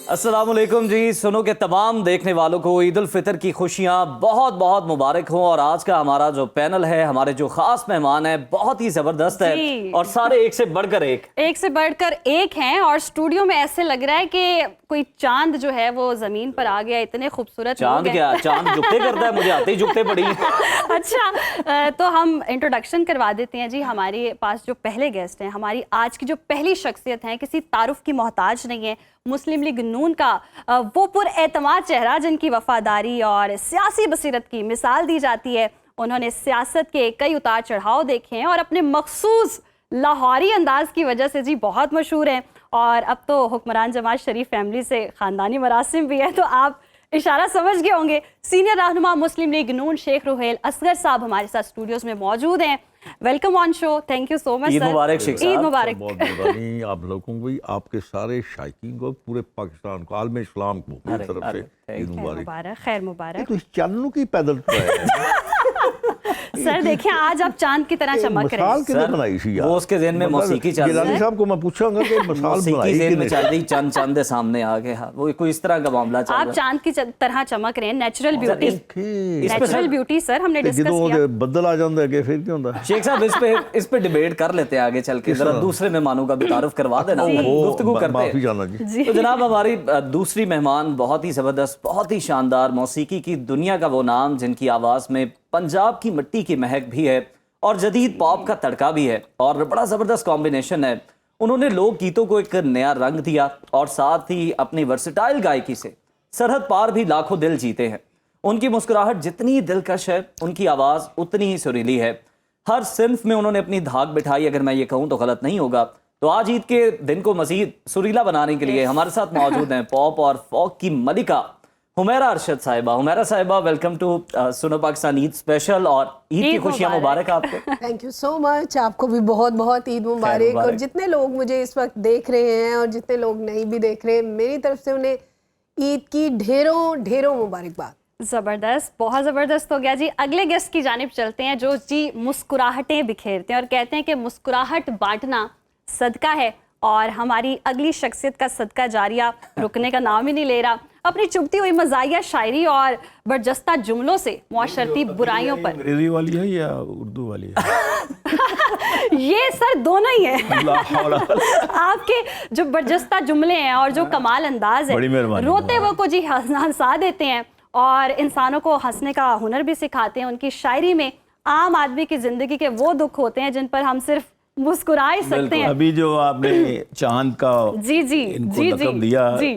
अस्सलाम वालेकुम जी। सुनो के तमाम देखने वालों को ईद उल फितर की खुशियाँ बहुत बहुत मुबारक हों। और आज का हमारा जो पैनल है, हमारे जो खास मेहमान है, बहुत ही ज़बरदस्त है और सारे एक से बढ़कर एक हैं। और स्टूडियो में ऐसे लग रहा है कि कोई चांद जो है वो जमीन पर आ गया। इतने खूबसूरत चांद क्या, चांद झुकते करता है, मुझे आते ही झुकते पड़ी। अच्छा, तो हम इंट्रोडक्शन करवा देते हैं जी। हमारे पास जो पहले गेस्ट हैं, हमारी आज की जो पहली शख्सियत है, किसी तारुफ की मोहताज नहीं है, मुस्लिम लीग नून का वो पुरएतमाद चेहरा जिनकी वफादारी और सियासी बसीरत की मिसाल दी जाती है। उन्होंने सियासत के कई उतार चढ़ाव देखे हैं और अपने मखसूस लाहौरी अंदाज की वजह से जी बहुत मशहूर हैं। और अब तो हुक्मरान जमात शरीफ फैमिली से ख़ानदानी मरासिम भी है, तो आप इशारा समझ गए होंगे। सीनियर रहनुमा मुस्लिम लीग नून शेख रुहेल असगर साहब हमारे साथ स्टूडियोज में मौजूद हैं। Welcome on show, thank you so much. Eid मुबारक शेख साहब। ईद मुबारक। बहुत मेहरबानी आप लोगों को भी, आपके सारे शायकीन को, पूरे पाकिस्तान को, आलम इस्लाम को मेरी तरफ से ईद मुबारक। खैर मुबारक। तो इस चांद की पैदल तो है सर देखिए, आज आप चांद की तरह चमक रहे हैं। मिसाल बनाई थी यार, वो उसके ज़हन में मौसीकी चल रही है। साहब को मैं पूछूंगा कि मिसाल बनाई ज़हन में चल रही, चंद चंद सामने आ गए। हाँ, वो कोई इस तरह का मामला चल रहा है। आप चांद की तरह चमक रहे हैं। Natural beauty, natural beauty sir हमने डिस्कस किया। बदल आ जाता है फिर क्या होता है? शेख साहब इस पे डिबेट कर लेते हैं आगे चल के। जरा दूसरे मेहमानों का भी तारुफ करवा देना, गुफ्तगू करते हैं। तो जनाब, हमारी दूसरी मेहमान बहुत ही जबरदस्त, बहुत ही शानदार, मौसीकी की दुनिया का वो नाम जिनकी आवाज़ में पंजाब की मिट्टी की महक भी है और जदीद पॉप का तड़का भी है और बड़ा ज़बरदस्त कॉम्बिनेशन है। उन्होंने लोक गीतों को एक नया रंग दिया और साथ ही अपनी वर्सेटाइल गायकी से सरहद पार भी लाखों दिल जीते हैं। उनकी मुस्कुराहट जितनी दिलकश है, उनकी आवाज़ उतनी ही सुरीली है। हर सिन्फ में उन्होंने अपनी धाक बिठाई, अगर मैं ये कहूँ तो गलत नहीं होगा। तो आज ईद के दिन को मजीद सुरीला बनाने के लिए हमारे साथ मौजूद हैं पॉप और फोक की मलिका हुमैरा अरशद साहिबा। हुमैरा साहिबा, वेलकम टू सुनो पाकिस्तान ईद स्पेशल और ईद की खुशियाँ मुबारक आपको। थैंक यू सो मच, आपको भी बहुत बहुत ईद मुबारक। और जितने लोग मुझे इस वक्त देख रहे हैं और जितने लोग नहीं भी देख रहे हैं, मेरी तरफ से उन्हें ईद की ढेरों ढेरों मुबारकबाद। ज़बरदस्त, बहुत ज़बरदस्त हो गया जी। अगले गेस्ट की जानिब चलते हैं जो जी मुस्कुराहटें बिखेरते हैं और कहते हैं कि मुस्कुराहट बांटना सदका है। और हमारी अगली शख्सियत का सदका जारिया रुकने का नाम ही नहीं ले रहा। अपनी चुभती हुई मज़ाहिया शायरी और बरजस्ता जुमलों से मुआशरती बुराइयों पर। अंग्रेजी वाली है या उर्दू वाली है? ये सर दोनों ही है। आपके जो बरजस्ता जुमले हैं और जो कमाल अंदाज है, रोते हुए को जी हंसा देते हैं और इंसानों को हंसने का हुनर भी सिखाते हैं। उनकी शायरी में आम आदमी की जिंदगी के वो दुख होते हैं जिन पर हम सिर्फ मुस्कुरा ही सकते हैं। अभी जो आपने चांद का जी जी इनको जी लक़ब दिया, जी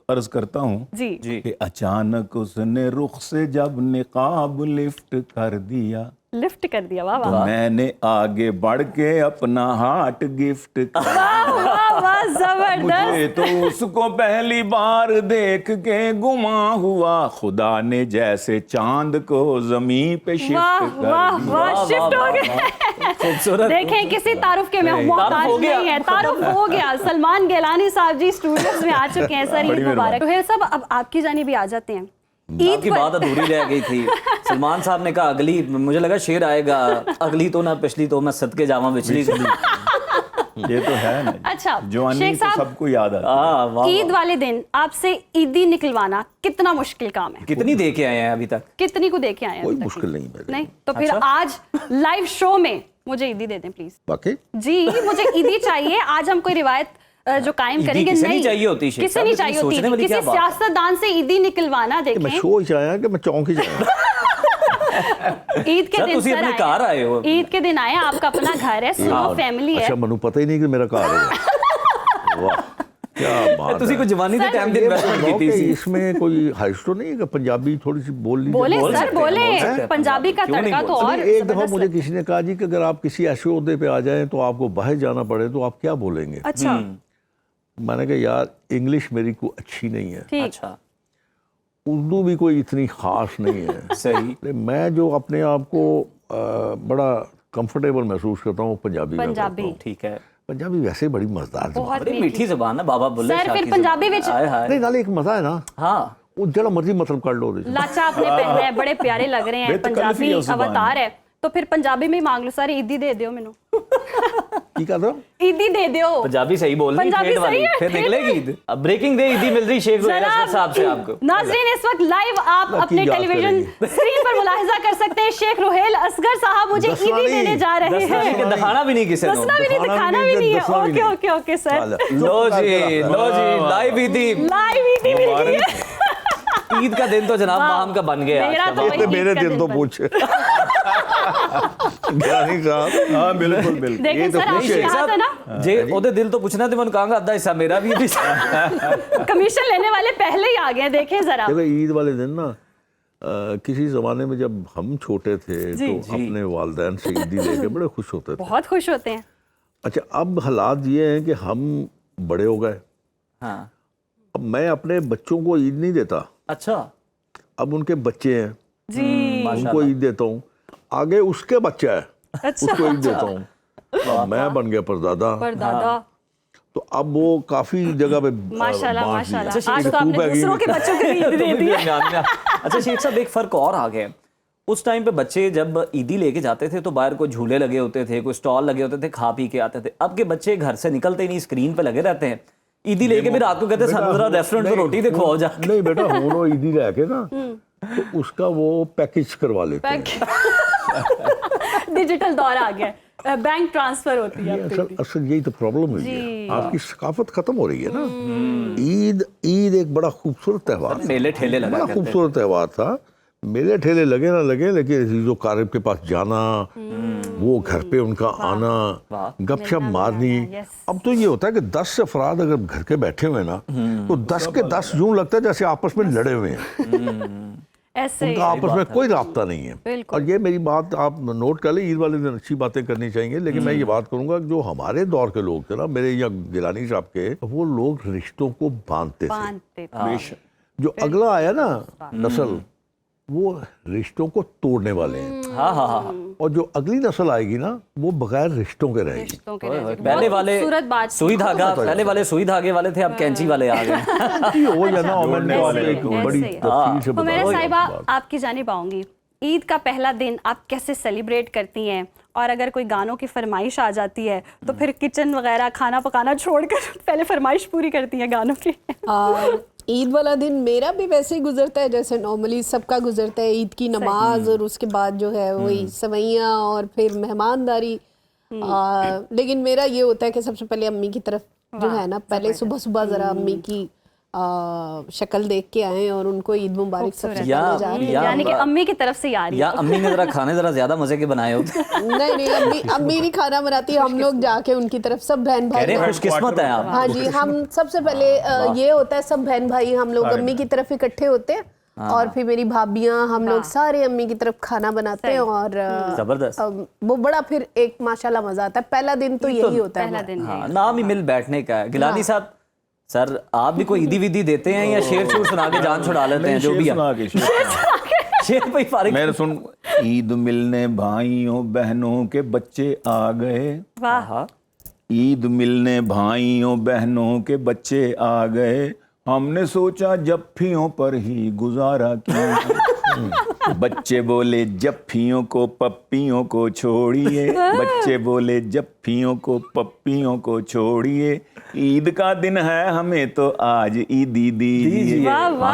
अर्ज करता हूँ जी कि अचानक उसने रुख से जब निकाब लिफ्ट कर दिया, लिफ्ट कर दिया, वाह तो वाह मैंने आगे बढ़ के अपना हार्ट गिफ्ट कर वाह, जबरदस्त। मुझे तो उसको पहली बार देख के गुमा हुआ, खुदा ने जैसे चांद को जमीन पे शिफ्ट कर दिया। शिफ्ट हो गए। खूबसूरत। देखें, किसी तारुफ के में मोहताज नहीं है, तारुफ हो गया। सलमान गिलानी साहब जी स्टूडियोज में आ चुके हैं। सर ईद मुबारक। रुहेल साहब, अब आपकी जानिब भी आ जाते हैं। ईद की बात अधूरी रह गई थी। सलमान साहब ने कहा अगली, मुझे लगा शेर आएगा, अगली तो ना पिछली तो मैं सदके जावा पिछली। ये तो है ना। अच्छा जवानी शेख तो साहब, सबको याद आता है। ईद वाले दिन आपसे ईदी निकलवाना कितना मुश्किल काम है? कितनी दे के आए हैं अभी तक? कितनी को दे के आए हैं? कोई मुश्किल नहीं है। नहीं तो फिर आज लाइव शो में मुझे ईदी दे दें प्लीज। बाकी जी, मुझे ईदी चाहिए। आज हम कोई रिवायत जो कायम करेंगे नहीं चाहिए होती, किसे नहीं चाहिए होती, किसी सियासतदान से ईदी निकलवाना। देखें, मैं शो ही आया कि मैं चौंक ही जाया। ईद के दिन सर अपने कार आए हो, ईद के दिन आए, आपका अपना घर है, सुनो फैमिली है। अच्छा, मनु पता ही नहीं कि मेरा कार है। वाह क्या बात तुसी को जवानी के टाइम दिन इन्वेस्टमेंट की थी। इसमें कोई हाइस्ट तो नहीं है कि पंजाबी थोड़ी सी बोल लीजिए? बोले सर, बोले। पंजाबी का तड़का तो और एक दफा मुझे किसी ने कहा जी कि अगर आप किसी ऐसे ओहदे पे आ जाएं तो आपको बाहर जाना पड़े तो आप क्या बोलेंगे? अच्छा, मैंने कहा यार इंग्लिश मेरी कोई अच्छी नहीं है, अच्छा, उर्दू भी कोई इतनी खास नहीं है। सही। मैं जो अपने आप को बड़ा कंफर्टेबल महसूस करता हूँ पंजाबी। ठीक है, पंजाबी वैसे बड़ी मजेदार ज़बान है, बड़ी मीठी ज़बान है। बाबा बोले सर फिर पंजाबी विच नहीं नाले एक मजा है ना। हाँ, वो जड़ा मर्जी मतलब कर लो। लाचा आपने पहना है, बड़े प्यारे लग रहे हैं, पंजाबी अवतार है, तो फिर पंजाबी में ही मांग लो सर, ईदी दे दो मैनू। की कहते हो? ईदी दे दो। पंजाबी सही बोल रही पंजाबी ठेठ वाली, सही है, फिर ठेठ निकलेगी ईद। अब ब्रेकिंग डे ईदी मिल रही शेख रुहैल असगर साहब से आपको। नाज़रीन, इस वक्त लाइव आप की अपने याद टेलीविजन स्क्रीन पर मुलाहिजा कर सकते हैं, शेख रुहैल असगर साहब मुझे दसना ईदी नहीं, देने जा रहे दसना हैं। नहीं, दिखाना भी नहीं किसी ने। दसना भी नहीं, दिखाना भी नहीं है। ओके ओके ओके सर, लो जी लाइव ईदी। लाइव ईदी मिल गई है। ईद का दिन तो जनाब माम का बन गया मेरा आज तो का। वही मेरे ईद का दिल दिन तो बन- पूछे गिलानी साहब। हाँ बिल्कुल बिल्कुल। देखें तो सर, आप खुश है। कहा था ना जे ओदे दिल तो पूछना ते मैंने कहांगा अद्धा हिस्सा मेरा भी कमीशन लेने वाले पहले ही आ गए। देखें जरा, देखो ईद वाले दिन ना किसी ज़माने में जब हम छोटे थे तो अपने वालिदैन से ईदी लेके बड़े खुश होते थे। बहुत खुश होते हैं। अच्छा, अब हालात ये हैं कि हम बड़े हो गए। हाँ अब मैं अपने बच्चों को ईद नहीं देता, अच्छा अब उनके बच्चे हैं जी उनको ईद देता हूँ। आगे उसके बच्चा है अच्छा, उसको ईद देता हूँ। मैं बन गया परदादा, पर दादा तो अब वो काफी जगह पे माशाल्लाह बांट दिया। माशाल्लाह, आज तो आपने दूसरों के बच्चों को ईद दे दी। अच्छा शेख साहब, एक फर्क और आ गया। उस टाइम पे बच्चे जब ईदी लेके जाते थे तो बाहर कोई झूले लगे होते थे, कोई स्टॉल लगे होते थे, खा पी के आते थे। अब के बच्चे घर से निकलते ही नहीं, स्क्रीन पे लगे रहते हैं। ईदी लेके भी रात को कहते हैं सानू जरा रेस्टोरेंट में रोटी देखो आओ जा। नहीं बेटा, वो ईदी लेके ना तो उसका वो पैकेज करवा लेते हैं। डिजिटल दौर आ गया, बैंक ट्रांसफर होती है ये अब असल तो। असल यही तो प्रॉब्लम है। जी। आपकी सकाफत खत्म हो रही है ना। ईद एक बड़ा खूबसूरत त्योहार था, मेले ठेले लगा बड़ा करते खूबसूरत त्योहार था। मेले ठेले लगे ना लगे, लेकिन अजीजों कारब के पास जाना, वो घर पे उनका आना, गपशप मारनी। यस। अब तो ये होता है कि 10 अफराद अगर घर के बैठे हुए ना तो 10 के 10 यूं लगता है जैसे आपस में लड़े हुए हैं। ऐसे ही। उनका आपस में कोई राब्ता नहीं है। बिल्कुल। और ये मेरी बात आप नोट कर लें, ईद वाले दिन अच्छी बातें करनी चाहिए, लेकिन मैं ये बात करूंगा कि जो हमारे दौर के लोग थे ना, मेरे या गिलानी साहब के, वो लोग रिश्तों को बांधते थे। बांधते थे। जो अगला आया ना नस्ल, वो रिश्तों को तोड़ने वाले हैं। हाँ हाँ हाँ। और जो अगली नस्ल आएगी ना, वो बगैर रिश्तों के रहेगी। रिश्तों के रह जाएंगे। पहले बहुत वाले खूबसूरत बात। सुई धागा, पहले वाले सुई धागे वाले थे, अब कैंची वाले आ गए। हो या ना, मैंने वाले एक बड़ी ऐसे ही। तफसील से तो मेरे बताया साहिबा, बात। आपकी जानिब आऊंगी। ईद का पहला दिन आप कैसे सेलिब्रेट करती हैं? और अगर कोई गानों की फरमाइश आ जाती है तो फिर किचन वगैरह खाना पकाना छोड़कर पहले फरमाइश पूरी करती हैं गानों की? ईद वाला दिन मेरा भी वैसे ही गुजरता है जैसे नॉर्मली सबका गुजरता है। ईद की नमाज और उसके बाद जो है वही सवैयाँ और फिर मेहमानदारी। लेकिन मेरा ये होता है कि सबसे पहले अम्मी की तरफ जो है ना, पहले सुबह सुबह ज़रा अम्मी की शक्ल देख के आए और उनको ईद मुबारक सबसे या- पहले जा रहे हैं। या- यानी कि अम्मी की तरफ से ही आ रही या है। अम्मी ने जरा खाने जरा ज्यादा मजे के बनाए होते। नहीं अम्मी नहीं खाना बनाती, हम लोग जाके उनकी तरफ सब बहन भाई। अरे खुशकिस्मत है आप। हाँ जी, हम सबसे पहले ये होता है सब बहन भाई हम लोग अम्मी की तरफ इकट्ठे होते हैं और फिर मेरी भाभियाँ हम लोग सारे अम्मी की तरफ खाना बनाते हैं और जबरदस्त। वो बड़ा फिर एक माशाल्लाह मजा आता है। पहला दिन तो यही होता है पहला हमारा। दिन हाँ, नाम ही मिल बैठने का है। गिलानी साहब, सर आप भी कोई ईदी विदी देते हैं या शेर शूर सुना के जान छुड़ा लेते हैं? जो भी सुना के शेर पे ही फारिग। मैं सुन, ईद मिलने भाइयों बहनों के बच्चे आ गए। वाह। ईद मिलने भाइयों बहनों के बच्चे आ गए, हमने सोचा जप्फियों पर ही गुजारा किया। बच्चे बोले जप्फियों को पप्पियों को छोड़िए, बच्चे बोले जप्फियों को पप्पियों को छोड़िए, ईद का दिन है हमें तो आज ईदी दीजिए। वाह, वाह।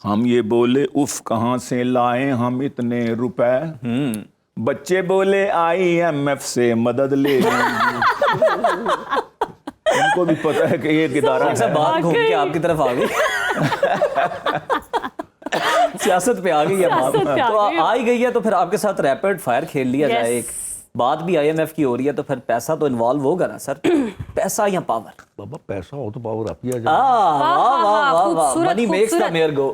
हम ये बोले उफ कहाँ से लाए हम इतने रुपए। बच्चे बोले IMF से मदद ले लेंगे। उनको भी पता है कि ये इदारा अच्छा, है। बात घूम के आपकी तरफ आ गई। सियासत पे आ गई है बात। सियासत पे आ तो गई। आ ही गई है तो फिर आपके साथ रैपिड फायर खेल लिया Yes. जाए। एक बात भी IMF की हो रही है तो फिर पैसा तो इन्वॉल्व होगा ना सर। पैसा या पावर? बाबा पैसा हो तो पावर आप ही आ जाए। वाह वाह वाह वाह, खूबसूरत, मनी मेक्स द खूबसूरत। मेयर गो।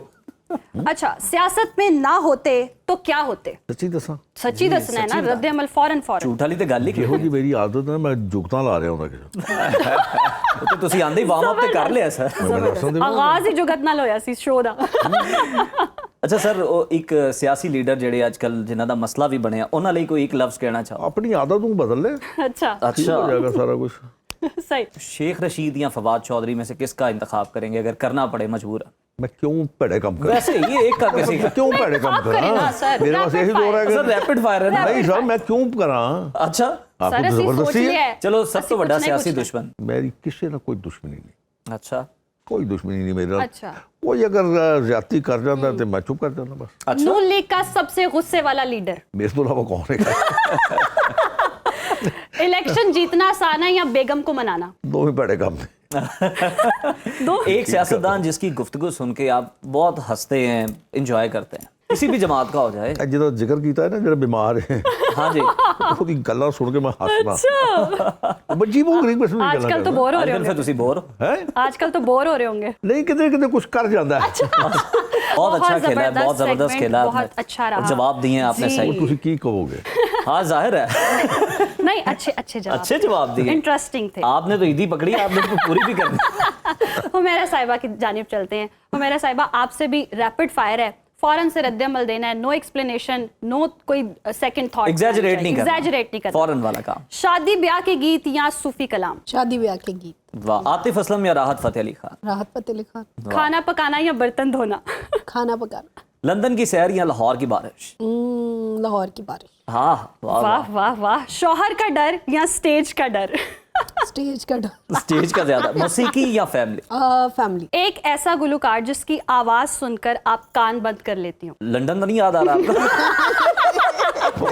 अच्छा, सियासत में ना होते तो क्या होते? सच्ची दसा सच्ची दसना है ना, रद्द अमल फौरन फौरन। झूठा ली ते गल ही ਇਹੋ ਜੀ ਮੇਰੀ ਆਦਤ ਹੈ, ਮੈਂ ਜੁਗਤਾਂ ਲਾ ਰਿਹਾ ਹੁੰਦਾ ਕਿਸੇ तो ਤੁਸੀਂ ਆਂਦੇ ਹੀ ਵਾर्म अप ਤੇ ਕਰ ਲਿਆ ਸਰ। ਮੈਂ ਦੱਸਾਂ ਦੇ आगाज ही जुगत नाल होया सी शो दा। ਅੱਛਾ ਸਰ, ਉਹ ਇੱਕ ਸਿਆਸੀ ਲੀਡਰ ਜਿਹੜੇ ਅੱਜ ਕੱਲ ਜਿਨ੍ਹਾਂ ਦਾ ਮਸਲਾ ਵੀ ਬਣਿਆ, ਉਹਨਾਂ ਲਈ ਕੋਈ ਇੱਕ ਲਫ਼ਜ਼ ਕਹਿਣਾ ਚਾਹੋ? ਆਪਣੀ ਆਦਤ ਨੂੰ ਬਦਲ ਲੈ, अच्छा, ठीक हो जाएगा सारा कुछ। सही। शेख रशीद या फवाद चौधरी में से किसका इंतखाब करेंगे अगर करना पड़े मजबूर? मैं क्यों भड़े काम करा? वैसे ये एक का किसी का क्यों भड़े काम आप करें ना, करा? सर, मेरे पास यही दौर है सर कि रैपिड फायर है ना। नहीं सर, मैं क्यों करा? अच्छा आपको सर तो ਅਸੀਂ जबरदस्ती सोच लिया है। है चलो सब ਅਸੀਂ तो बड़ा कुछ नहीं सियासी पूछना। दुश्मन। मेरी किसी ना कोई दुश्मनी नहीं, अच्छा कोई दुश्मनी नहीं मेरे नाल। अच्छा कोई अगर ज्यादती कर जाता तो मैं चुप कर जाना बस। अच्छा नून लीग का सबसे गुस्से वाला लीडर, मेरे तो अलावा कौन है? इलेक्शन जीतना आसान है या बेगम को मनाना? दो ही बड़े काम है। दो एक सियासतदान जिसकी गुफ्तगू सुन के आप बहुत हंसते हैं, एंजॉय करते हैं, किसी भी जमात का हो जाए। जो जिक्र किया है ना, जो बीमार है हाँ जी, ਉਹਦੀ ਗੱਲਾਂ ਸੁਣ ਕੇ ਮੈਂ ਹੱਸਣਾ। ਬੱਜੀ ਉਹ ਗਰੀਬ ਕਿਸਮ ਦੀ ਗੱਲਾਂ आजकल तो बोर हो रहे आजकल फिर होंगे, तुसी बोर हो। ਹੈ आजकल तो बोर हो रहे होंगे। ਨਹੀਂ ਕਿਤੇ ਕਿਤੇ ਕੁਝ ਕਰ ਜਾਂਦਾ ਹੈ। बहुत अच्छा खेला है, बहुत जबरदस्त segment, खेला बहुत आपने। अच्छा रहा। और जवाब दिए आपने जी। सही। ਤੁਸੀਂ ਕੀ कहोगे? हाँ जाहिर है, नहीं, अच्छे अच्छे जवाब, अच्छे जवाब दिए। इंटरेस्टिंग थे। आपने तो ईदी पकड़ी, आपने तो पूरी भी कर दी। हुमैरा साहिबा की जानिब चलते हैं। हुमैरा साहिबा, आपसे भी रैपिड फायर है, फौरन से रद्द-ए-अमल देना है, नो एक्सप्लेनेशन, नो कोई सेकंड थॉट, एग्जैजरेट नहीं करना, एग्जैजरेट नहीं करना, फौरन वाला काम। शादी ब्याह के गीत या सूफी कलाम? शादी ब्याह के गीत। वाह, आतिफ असलम या राहत फतेह अली खान? राहत फतेह अली खान। खाना पकाना या बर्तन धोना? खाना पकाना। लंदन की सैर या लाहौर की बारिश? लाहौर की बारिश। हाँ वाह वाह। वाह वाह वाह। शौहर का डर या स्टेज का डर? स्टेज का डर। स्टेज का ज्यादा। मौसीकी या फैमिली? फैमिली। एक ऐसा गुलकार जिसकी आवाज सुनकर आप कान बंद कर लेती हो? लंदन तो नहीं याद आ रहा आपको?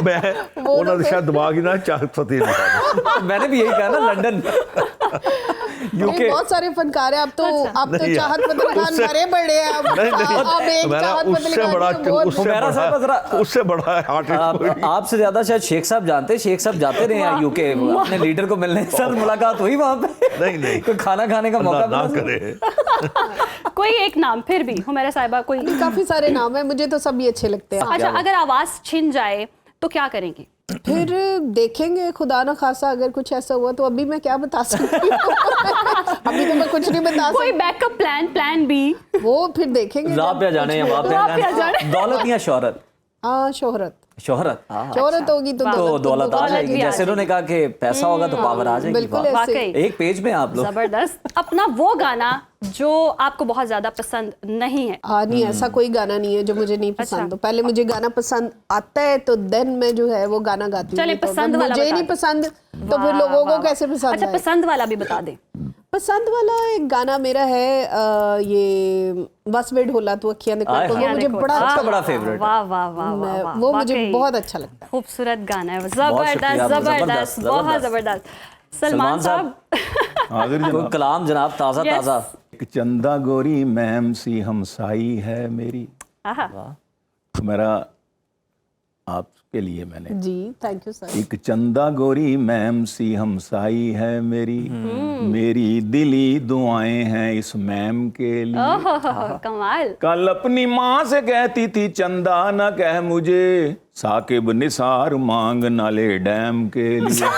मैं ਉਹਨਾਂ ਦੇ ਸ਼ਾਇਦ ਦਿਮਾਗ ਹੀ ਨਾ ਚਾਹਤ ਫਤਿਹ ਨਹੀਂ। मैंने भी यही कहा ना, लंदन नहीं, यूके। बहुत सारे फनकार हैं। अब तो नहीं यार, चाहत फतेह खान उससे- मरे बड़े हैं। अब नहीं, नहीं। अब एक मेरा चाहत फतेह उससे खान बड़ा की बहुत- हुमैरा साहब जरा- उससे बड़ा आर्टिस्ट आपसे ज्यादा शायद शेख साहब जानते हैं। शेख साहब जाते रहे हैं यूके अपने लीडर को मिलने। सर मुलाकात हुई वहां पे? नहीं नहीं, कोई खाना खाने का मौका ना मिला? करे। कोई एक नाम फिर भी, हुमैरा साहिबा, कोई? काफी सारे नाम है, मुझे तो सब ही अच्छे लगते हैं। अच्छा, अगर आवाज छिन जाए तो क्या करेंगी? फिर देखेंगे, खुदा ना खासा अगर कुछ ऐसा हुआ तो अभी मैं क्या बता सकती हूँ। अभी तो मैं कुछ नहीं बता कोई सकती। Backup plan, plan B? वो फिर देखेंगे। राबिया जाने या वाबिया वाबिया जाने। जाने। दौलत या शोहरत? हाँ, शोहरत। शोहरत, हाँ। शोहरत होगी तो तो दौलत आ दौलत जाएगी। भी आ जैसे उन्होंने कहा कि पैसा होगा तो पावर आ जाएगी। बिल्कुल वाह। ऐसे। वाकई एक पेज में आप लोग। जबरदस्त। अपना वो गाना जो आपको बहुत ज्यादा पसंद नहीं है? हाँ, नहीं, ऐसा कोई गाना नहीं है जो मुझे नहीं पसंद हो। पहले मुझे गाना पसंद आता है तो देन मैं जो है वो गाना गाती हूँ। चले, तो पसंद अगर वाला मुझे ही बता नहीं दो। पसंद तो फिर वाह, लोगों वाह, को कैसे पसंद अच्छा, आए? पसंद वाला भी बता दे। पसंद वाला एक गाना मेरा है, ये बस वेड होला तो अखियां देखो, आए तो वो हाय। मुझे बड़ा आपका अच्छा बड़ा लगता है। फेवरेट है। वाह वाह वाह वाह वाह, वो मुझे वाकई बहुत अच्छा लगता है। खूबसूरत गाना है, शुक्रिया, जबरदस्त जबरदस्त, जबरदस्त, बहुत जबरदस्त। जबरदस्त। सलमान साहब, हाजिर कोई जनाब। कलाम जनाब, ताजा Yes. ताजा। एक चंदा गोरी मैम सी हमसाई है मेरी। आहा, मेरा आपके लिए मैंने जी, थैंक यू सर। एक चंदा गोरी मैम सी हमसाई है मेरी, मेरी दिली दुआएं हैं इस मैम के लिए। ओहो, कमाल। कल अपनी माँ से कहती थी चंदा न कह मुझे, साकिब निसार मांग नाले डैम के लिए।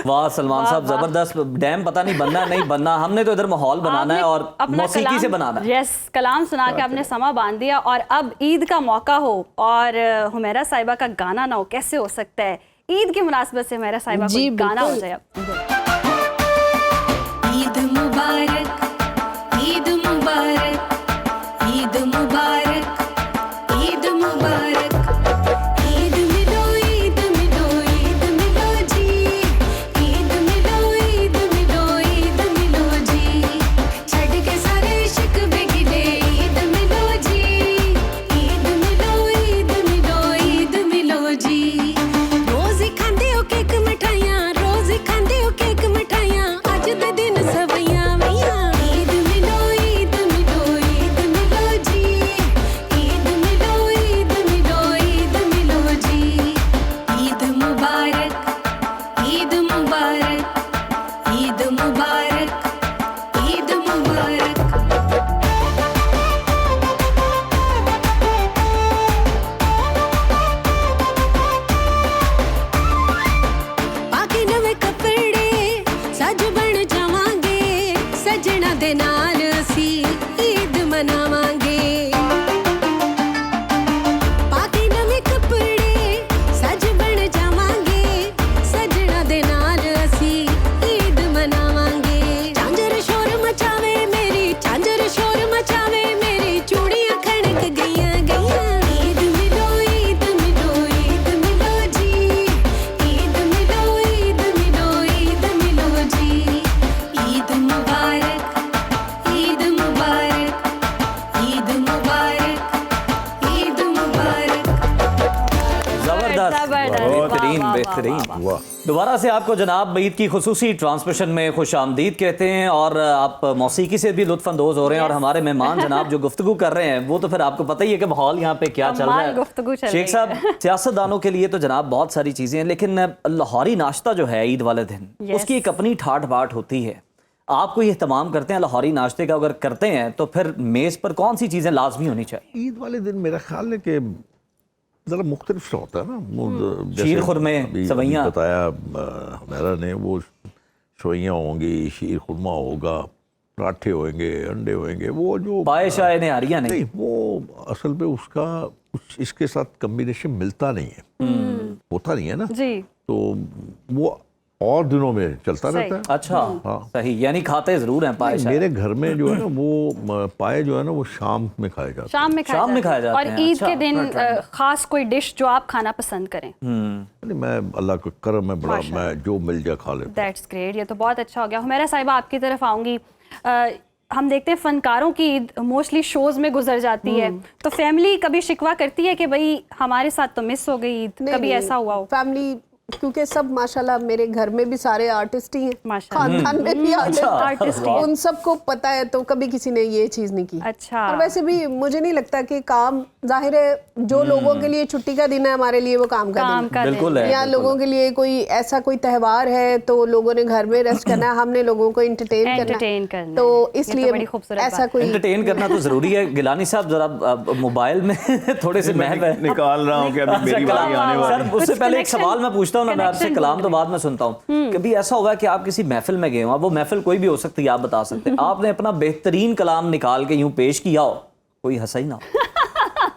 वाह सलमान साहब, जबरदस्त। डैम पता नहीं बनना नहीं बनना, हमने तो इधर माहौल बनाना है और मौसीकी से बनाना है। यस, कलाम सुना के आपने समा बांध दिया। और अब ईद का मौका हो और हुमैरा साहिबा का गाना ना हो, कैसे हो सकता है? ईद की मुनासबत से हुमैरा साहिबा को जी, गाना हो बिल्कुल। जाए अब। ईद मुबारक, ईद मुबारक, ईद मुबारक, ईद मुबारक। ईद मिलो, ईद मिलो, ईद मिलो जी। ईद मिलो, ईद मिलो, ईद मिलो जी। छड़ के सारे शिकवे गिले, ईद मिलो जी। ईद मिलो, ईद मिलो, ईद मिलो जी। रोज़ खांदे हो केक मिठाइयां, रोज़ खांदे हो केक बेहतरीन। वाह। दोबारा से आपको जनाब ईद की खुसूसी ट्रांसमिशन में खुश आमदीद कहते हैं और आप मौसीकी से भी लुत्फानंदोज हो रहे हैं और हमारे मेहमान जनाब जो गुफ्तगू कर रहे हैं वो तो फिर आपको पता ही है कि माहौल यहाँ पे क्या चल रहा है। गुफ्तगू चल शेख रही साहब, सियासतदानों के लिए तो जनाब बहुत सारी चीज़ें हैं, लेकिन लाहौरी नाश्ता जो है ईद वाले दिन उसकी एक अपनी ठाठ बाट होती है। आपको ये तमाम करते हैं लाहौरी नाश्ते का, अगर करते हैं तो फिर मेज़ पर कौन सी चीज़ें लाजमी होनी चाहिए? ईद वाले दिन मेरा ख्याल है कि ज़रा मुख्तलिफ सा होता है ना, जैसे शीर खुरमे, अभी सवैयाँ। बताया हमारा ने, वो सवैयाँ होंगी, शीर खुरमा होगा, पराठे होंगे, अंडे होंगे, वो जो पाए शाय ने हारियाँ नहीं। वो असल पे उसका कुछ इसके साथ कम्बिनेशन मिलता नहीं है, होता नहीं है ना, जी। तो वो और दिनों में चलता सही। रहता है। अच्छा, हाँ। सही, यानी खाते जरूर हैं पाए शाय। मेरे घर में जो है ना वो पाए जो है ना वो शाम में खाए जाते हैं। शाम में शाम में खाए जाते और हैं, ईद अच्छा। के दिन खास कोई डिश जो आप खाना पसंद करें? नहीं, मैं अल्लाह का करम है बड़ा, माशाअल्लाह। मैं जो मिल जाए खा लेता हूँ। दैट्स ग्रेट, ये तो बहुत अच्छा हो गया। हुमैरा साहिबा, आपकी तरफ आऊँगी। हम देखते हैं फनकारों की ईद मोस्टली शोज में गुजर जाती है, तो फैमिली कभी शिकवा करती है कि भाई हमारे साथ तो मिस हो गई ईद, कभी ऐसा हुआ हो? फैमिली, क्योंकि सब माशाल्लाह मेरे घर में भी सारे आर्टिस्ट ही हैं, माशाल्लाह। खानदान में भी आर्टिस्ट ही हैं। उन सबको पता है, तो कभी किसी ने ये चीज नहीं की। अच्छा। और वैसे भी मुझे नहीं लगता कि काम, जाहिर है जो लोगों के लिए छुट्टी का दिन है, हमारे लिए वो काम का दिन है। बिल्कुल है, या लोगों के लिए कोई ऐसा कोई त्यौहार है तो लोगों ने घर में रेस्ट करना है, हमने लोगों को एंटरटेन Entertain करना करना तो है। ये तो इसलिए बड़ी खूबसूरत ऐसा बात कोई एंटरटेन करना तो जरूरी है। गिलानी साहब जरा मोबाइल में थोड़े से महव है। निकाल रहा हूँ कि अभी मेरी बारी आने वाली है। सर, उससे कुछ पहले एक connection- सवाल मैं पूछता हूँ ना, मैं आपसे connection कलाम ढूंढ तो बाद में सुनता हूँ। कभी ऐसा होगा कि आप किसी महफिल में गए हो, वो महफिल कोई भी हो सकती है, आप बता सकते हैं, आपने अपना बेहतरीन कलाम निकाल के यूं पेश किया हो, कोई हंसा ही ना हो?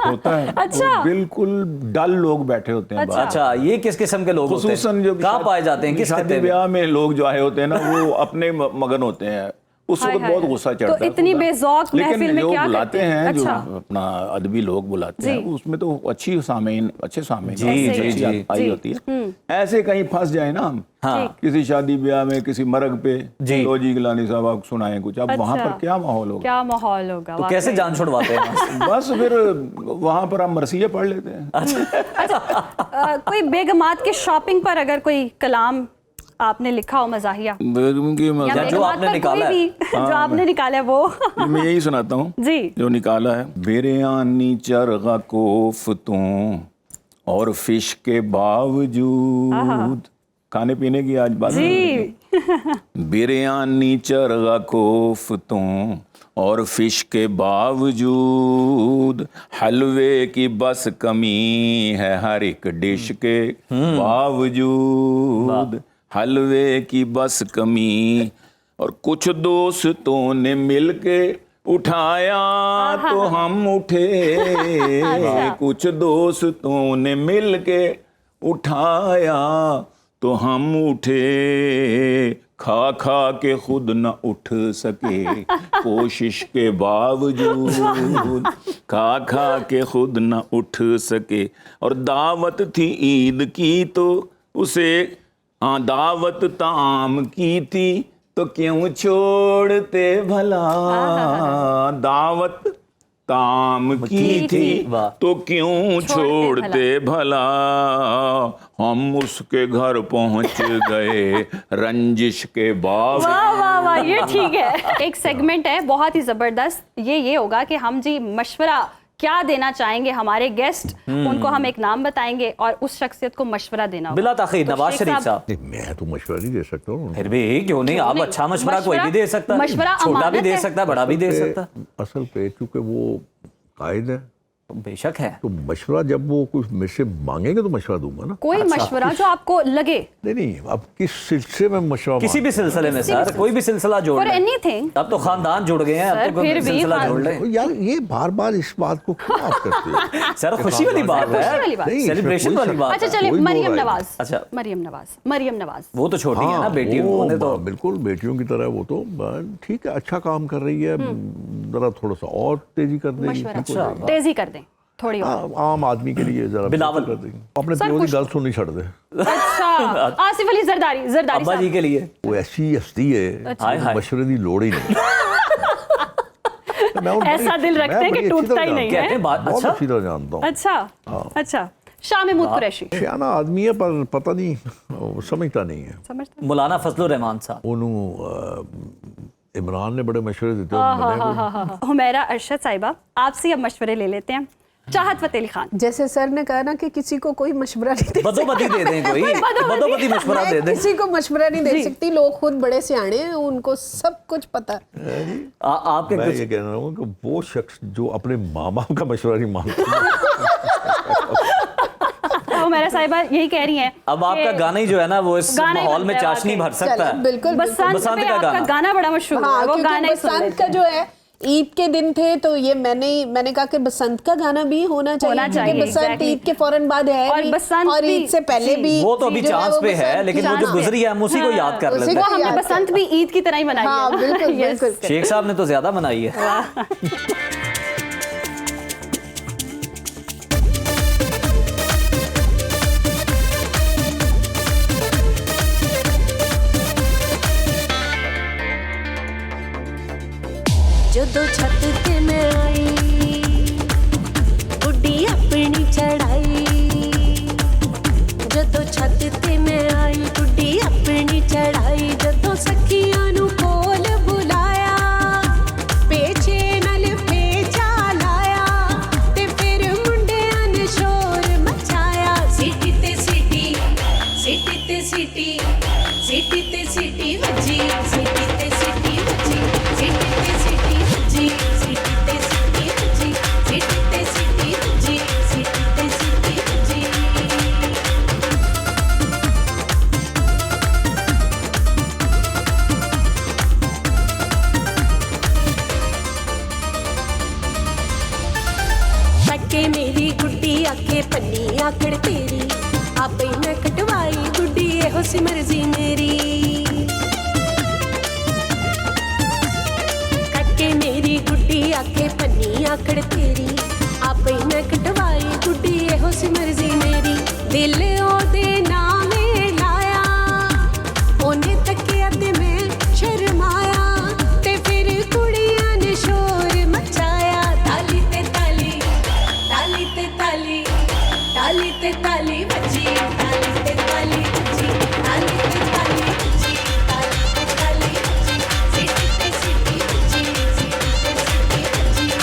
होता है। अच्छा। वो बिल्कुल डल लोग बैठे होते हैं बाहर। अच्छा, ये किस किस्म के लोग होते हैं? खुसूसन जो कहाँ पाए जाते हैं, किस शादी खत्ते में? ब्याह में लोग जो आए होते हैं ना, वो अपने मगन होते हैं, उस हाय वक्त हाय बहुत हाय। गुस्सा तो चढ़ता है। इतनी खुदा। बेज़ौक लेकिन महफिल में जो क्या बुलाते करते हैं? हैं, जो अच्छा। अपना अदबी लोग बुलाते हैं, जी। उसमें तो अच्छे सामीन जी, जी, जी। आई होती है। ऐसे कहीं फंस जाए ना हम, हाँ। किसी शादी ब्याह में, किसी मरग पे, जी। लो जी गिलानी साहब आप सुनाएं कुछ, अब वहाँ अच्छा। पर क्या माहौल होगा? क्या माहौल होगा? तो कैसे वाकई। जान छुड़वाते हैं? बस फिर वहाँ पर हम मरसिये पढ़ लेते हैं। कोई बेगमात की शॉपिंग पर अगर कोई कलाम आपने लिखा हो मज़ाहिया, बेगम की या मज़ाक- जो बेगमात आपने पर निकाला कोई है। भी जो आपने निकाला है वो मैं यही सुनाता हूँ जी। जो निकाला है। बिरयानी चरगा कोफ्तों और फिश के बावजूद, खाने पीने की आज बात जी। बिरयानी चरगा कोफ्तों और फिश के बावजूद, हलवे की बस कमी है हर एक डिश के बावजूद, हलवे की बस कमी। और कुछ दोस्तों ने मिलके उठाया तो हम उठे, कुछ दोस्तों ने मिलके उठाया तो हम उठे, खा खा के खुद न उठ सके कोशिश के बावजूद, खा खा के खुद न उठ सके। और दावत थी ईद की तो उसे, हाँ दावत ताम की थी तो क्यों छोड़ते भला, दावत ताम की थी वाह। तो क्यों छोड़ते भला, हम उसके घर पहुंच गए रंजिश के बाव। वाह वाह वाह, ये ठीक है। एक सेगमेंट है बहुत ही जबरदस्त, ये होगा कि हम जी मशवरा क्या देना चाहेंगे हमारे गेस्ट, उनको हम एक नाम बताएंगे और उस शख्सियत को मशवरा देना होगा। बिला ताखीर तो नवाज शेख शरीफ साहब, साहब। नहीं, मैं तो मशवरा नहीं दे सकता हूँ। फिर भी क्यों नहीं, आप नहीं, अच्छा मशवरा कोई भी दे सकता है, मशवरा छोटा भी अमानत दे है। सकता है, बड़ा भी दे सकता है। असल पे चूंकि वो कायद है, बेशक है। तो मशवरा जब वो कुछ मेरे से मांगेंगे तो मशवरा दूंगा ना। कोई मशवरा जो आपको लगे नहीं, अब किस सिलसिले में मशवरा किसी भी सिलसिले में सर, कोई भी सिलसिला जोड़ फॉर लें। एनीथिंग। अब तो खानदान जुड़ गए हैं, अब सर, तो कोई फिर भी सिलसिला खान- जोड़ लें। यार ये बार बार इस बात को क्यों आप करते हो? सर खुशी वाली बात खुशी वाली है, बात। नहीं, इसमें सेलिब्रेशन कोई वाली शक- बात अच्छा है। चलिए, कोई मरियम दो राय नवाज। अच्छा। मरियम नवाज वो तो छोटी है ना, बेटी वो उन्होंने तो बिल्कुल बेटियों की तरह, वो तो ठीक है, अच्छा काम कर रही है, जरा थोड़ा सा और तेजी कर देगी, मशवरा ठीक हो जाएगा। तेजी कर दें थोड़ी और। हाँ, आम आदमी के लिए जरा बिलावल। कर देंगे। अपने सर, प्यो की कुछ- गल सुननी छड़ दे। अच्छा, आसिफ अली जरदारी अब्बा जी साहब। के लिए। वो ऐसी हस्ती है, हाय हाय। मशवरे की लोड़ ही नहीं। मैं उन्हें ऐसा बड़ी- दिल मैं रखते हैं कि बड़ी अच्छी टूटता तरह ही नहीं जानता कहते है। हैं बात हूँ, बहुत अच्छा अच्छी तरह जानता हूँ। अच्छा अच्छा, शाह महमूद कुरैशी सियाना आदमी है पर पता नहीं वो समझता नहीं है। समझते मौलाना फजलुर रहमान साहब उन्होंने इमरान ने बड़े मशवरे देते हैं। हुमैरा अरशद साहिबा, आपसे अब मशवरे ले लेते हैं। चाहत फतेह अली खान, जैसे सर ने कहा ना कि किसी को कोई मशवरा नहीं दे बदोबदी दे दें, कोई बदोबदी मशवरा दे मैं दें। किसी को मशवरा नहीं दे सकती, लोग खुद बड़े सियाने हैं, उनको सब कुछ पता है। आपके मैं कुछ ये कह रहा हूँ कि वो शख्स जो अपने माँ बाप का मशवरा नहीं मानता। हुमैरा साहिबा यही कह रही हैं। अब आपका गाना ही जो है ना वो इस गाना ही माहौल में बनता है चाशनी वाकई। भर सकता चलो, है। बिल्कुल बसंत बसंत पे का आपका गाना। गाना बड़ा मशहूर है, हाँ, वो क्योंकि गाना ही सुन बसंत लेते का जो है ईद के दिन थे, तो ये मैंने कहा कि बसंत का गाना भी होना चाहिए, क्योंकि बसंत exactly। ईद के फौरन बाद है और भी, बसंत और भी- ईद से पहले जी। भी वो तो अभी जो चांस वो पे है, बसंत लेकिन वो जो चांस पे। गुजरी है हम उसी को याद कर उसी लेते वो हैं। हमने याद बसंत भी ईद की तरह ही बनाई हाँ, है ना। बिल्कुल Yes। बिल्कुल। शेख साहब ने तो ज्यादा मनाई है। ਜਦੋਂ ਛੱਤ ਤੇ ਮੈਂ ਆਈ ਗੁੱਡੀ ਆਪਣੀ ਚੜਾਈ ਜਦੋਂ ਛੱਤ ਤੇ ਮੈਂ ਆਈ ਗੁੱਡੀ ਆਪਣੀ ਚੜਾਈ ਜਦੋਂ ਸਖੀਆਂ ਨੂੰ ਕੋਲ ਬੁਲਾਇਆ ਪੇਚੇ ਨਾਲ ਪੇਚਾ ਲਾਇਆ ਤੇ ਫਿਰ ਮੁੰਡਿਆਂ ਨੇ ਸ਼ੋਰ ਮਚਾਇਆ ਸਿਟੀ ਤੇ ਸਿਟੀ ਸਿਟੀ ਤੇ ਸਿਟੀ ਸਿਟੀ ਤੇ ਸਿਟੀ ਵੱਜੀ ਸਿਟੀ ਤੇ ਸਿਟੀ ਵੱਜੀ ਸਿਟੀ ਤੇ ਸਿਟੀ ਵੱਜੀ ਸਿਟੀ ਤੇ ਸਿਟੀ ਵੱਜੀ ਸਿਟੀ ਤੇ ਸਿਟੀ ਵੱਜੀ ਸਿਟੀ ਤੇ ਸਿਟੀ ਵੱਜੀ ਟੱਕੇ ਮੇਰੀ ਗੁੱਡੀ ਆਕੇ ਪੰਨੀ ਆਕੜ ਤੇਰੀ ਆਪੇ ਮੈਂ ਕਟਵਾਈ ਗੁੱਡੀ ਇਹੋ ਸੀ ਮਰਜ਼ੀ ਮੇਰੀ ਟੱਕੇ ਮੇਰੀ ਗੁੱਡੀ ਆਕੇ ਪੰਨੀ ਆਕੜ ਤੇਰੀ ਆਪੇ ਮੈਂ ਕਟਵਾਈ ਗੁੱਡੀ ਇਹੋ ਸੀ ਮਰਜ਼ੀ ਮੇਰੀ ਦਿਲ ਉਹਦੇ ਨਾਮੇ ਲਾਇਆ ਉਹਨੇ ਤੱਕਿਆ ਤੇ ਮੈਂ ਸ਼ਰਮਾਇਆ ਤੇ ਫਿਰ ਕੁੜੀਆਂ ਨੇ ਸ਼ੋਰ ਮਚਾਇਆ ਤਾਲੀ ਤੇ ਤਾਲੀ ਤਾਲੀ ਤੇ ਤਾਲੀ ਤਾਲੀ ਤੇ ਤਾਲੀ ਵੱਜੀ ਤਾਲੀ ਤੇ ਤਾਲੀ ਵੱਜੀ ਤਾਲੀ ਤੇ ਤਾਲੀ ਵੱਜੀ ਤਾਲੀ ਤੇ ਤਾਲੀ ਵੱਜੀ ਸਿੱਟੀ ਤੇ ਸਿੱਟੀ ਵੱਜੀ ਸਿੱਟੀ ਤੇ ਸਿੱਟੀ ਵੱਜੀ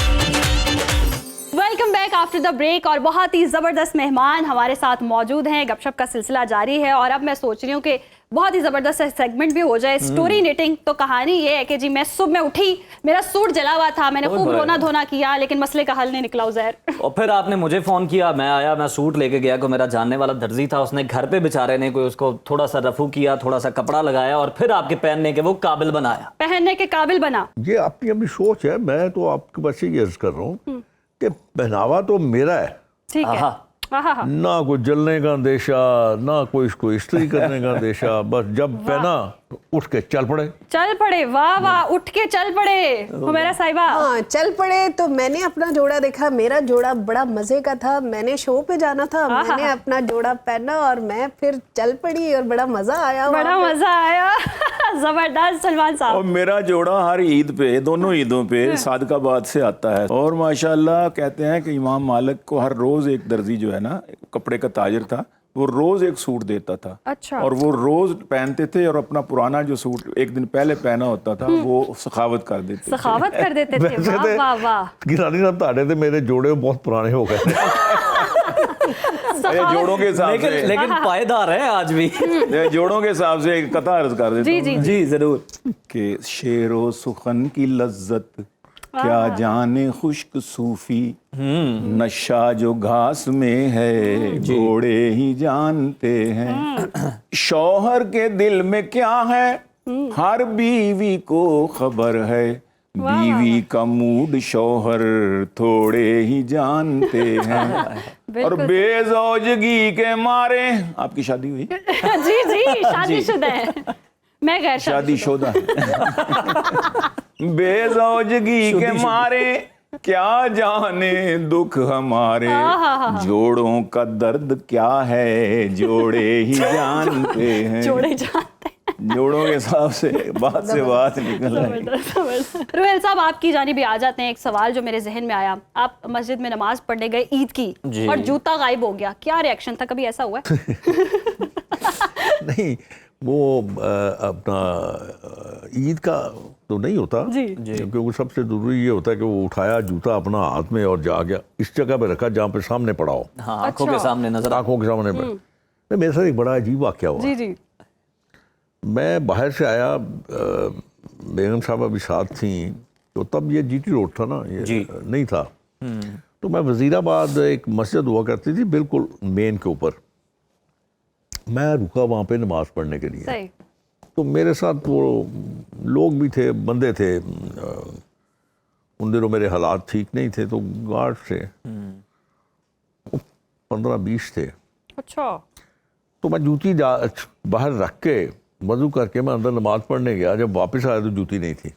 welcome back after the break. और बहुत ही ज़बरदस्त मेहमान हमारे साथ मौजूद हैं। गपशप का सिलसिला जारी है और अब मैं सोच रही हूँ कि बहुत ही ज़बरदस्त सेगमेंट भी हो जाए, स्टोरी निटिंग। तो कहानी ये है कि जी मैं सुबह में उठी, मेरा सूट जला हुआ था, मैंने खूब रोना धोना किया, लेकिन मसले का हल नहीं निकला उज़ैर। और फिर आपने मुझे फोन किया, मैं आया, मैं सूट लेके गया, को मेरा जानने वाला दर्जी था, उसने घर पे बेचारे ने कोई उसको थोड़ा सा रफू किया, थोड़ा सा कपड़ा लगाया और फिर आपके पहनने के वो काबिल बनाया। पहनने के काबिल बना। ये अपनी अपनी सोच है, मैं तो आपके पास ये अर्ज कर रहा हूँ कि पहनावा तो मेरा है, ठीक है। आहा। आहा। ना कोई जलने का अंदेशा, ना कोई इसको इस्त्री करने का अंदेशा, बस जब पहना तो उठ के चल पड़े। चल पड़े, वाह वाह, उठ के चल पड़े हुमैरा साहिबा। हाँ, चल पड़े। तो मैंने अपना जोड़ा देखा, मेरा जोड़ा बड़ा मजे का था, मैंने शो पे जाना था, मैंने अपना जोड़ा पहना और मैं फिर चल पड़ी और बड़ा मजा आया। बड़ा वहाँ पे। मजा आया। जबरदस्त सलमान और साहब। मेरा जोड़ा हर ईद पे, दोनों ईदों पे सादकाबाद से आता है। और माशाल्लाह कहते हैं कि इमाम मालिक को हर रोज एक दर्जी जो है ना, कपड़े का ताजिर था, वो रोज एक सूट देता था। अच्छा। और वो रोज पहनते थे और अपना पुराना जो सूट एक दिन पहले पहना होता था वो सखावत कर देते थे। सखावत कर देते थे। वैसे वाह वाह वाह। गिरानी साहब ताड़े थे, मेरे जोड़े बहुत पुराने हो गए। ये जोड़ों के हिसाब लेकिन से लेकिन पायदार है आज भी। ये जोड़ों के हिसाब से एक कथा अर्ज कर देता जी हूँ जी जी जरूर। कि शेरो सुखन की लज्जत क्या जाने खुश्क सूफी, नशा जो घास में है घोड़े ही जानते हैं। शौहर के दिल में क्या है हर बीवी को खबर है, बीवी का मूड शौहर थोड़े ही जानते हैं। और बेजौजगी के मारे आपकी शादी हुई? जी जी, शादीशुदा है मैं, गैर शादीशुदा बेजौजगी के मारे क्या जाने दुख हमारे, जोड़ों का दर्द क्या है जोड़े ही जानते हैं। जोड़े जानते हैं। जोड़ों के हिसाब से बात निकल आई। रुहेल साहब, आपकी जानिब आ जाते हैं। एक सवाल जो मेरे जहन में आया, आप मस्जिद में नमाज पढ़ने गए ईद की और जूता गायब हो गया, क्या रिएक्शन था? कभी ऐसा हुआ है? नहीं, वो अपना ईद का तो नहीं होता क्योंकि वो सबसे जरूरी ये होता है कि वो उठाया जूता अपना हाथ में और जा गया इस जगह पे रखा जहाँ पे सामने पड़ा हो। हाँ, आंखों के सामने नजर, आंखों के सामने पड़ा। नहीं, मेरे साथ एक बड़ा अजीब वाकया हुआ। जी। मैं बाहर से आया, बेगम साहब अभी साथ थी, तो तब ये जीटी रोड था ना, ये नहीं था। तो मैं वजीराबाद एक मस्जिद हुआ करती थी बिल्कुल मेन के ऊपर, मैं रुका वहाँ पे नमाज पढ़ने के लिए। सही। तो मेरे साथ वो लोग भी थे, बंदे थे। उन दिनों मेरे हालात ठीक नहीं थे, तो गार्ड थे 15-20 थे। अच्छा। तो मैं जूती बाहर रख के वजू करके मैं अंदर नमाज पढ़ने गया। जब वापस आया तो जूती नहीं थी।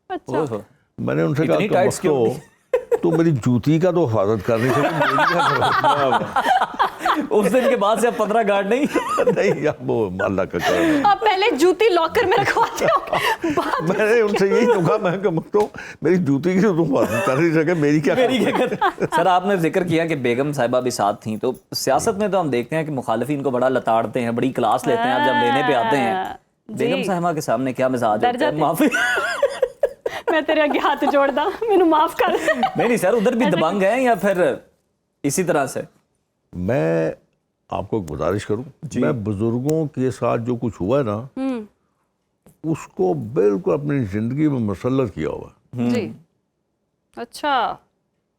अच्छा। मैंने उनसे कहा तो मेरी जूती का तो हिफाजत कर नहीं सकती। उस दिन के बाद से अब 15 गार्ड नहीं अब वो अल्लाह का करम। आप पहले जूती लॉकर में रखवाते हो। मैंने उनसे यही तो कहा, मैं तो मेरी जूती की तो हिफाजत कर नहीं सके, मेरी क्या कर। सर, आपने जिक्र किया कि बेगम साहिबा भी साथ थी, तो सियासत में तो हम देखते हैं कि मुखालिफिन को बड़ा लताड़ते हैं, बड़ी क्लास लेते हैं। आप जब लेने पे आते हैं बेगम साहिबा के सामने क्या मिजाज होता है? माफी, मैं तेरे आगे हाथ जोड़दा, मैनू माफ कर। नहीं सर, उधर भी दबंग है या फिर इसी तरह से? मैं आपको गुजारिश करूं, मैं बुजुर्गों के साथ जो कुछ हुआ है ना, उसको बिल्कुल अपनी जिंदगी में मुसल्लत किया हुआ। जी। अच्छा,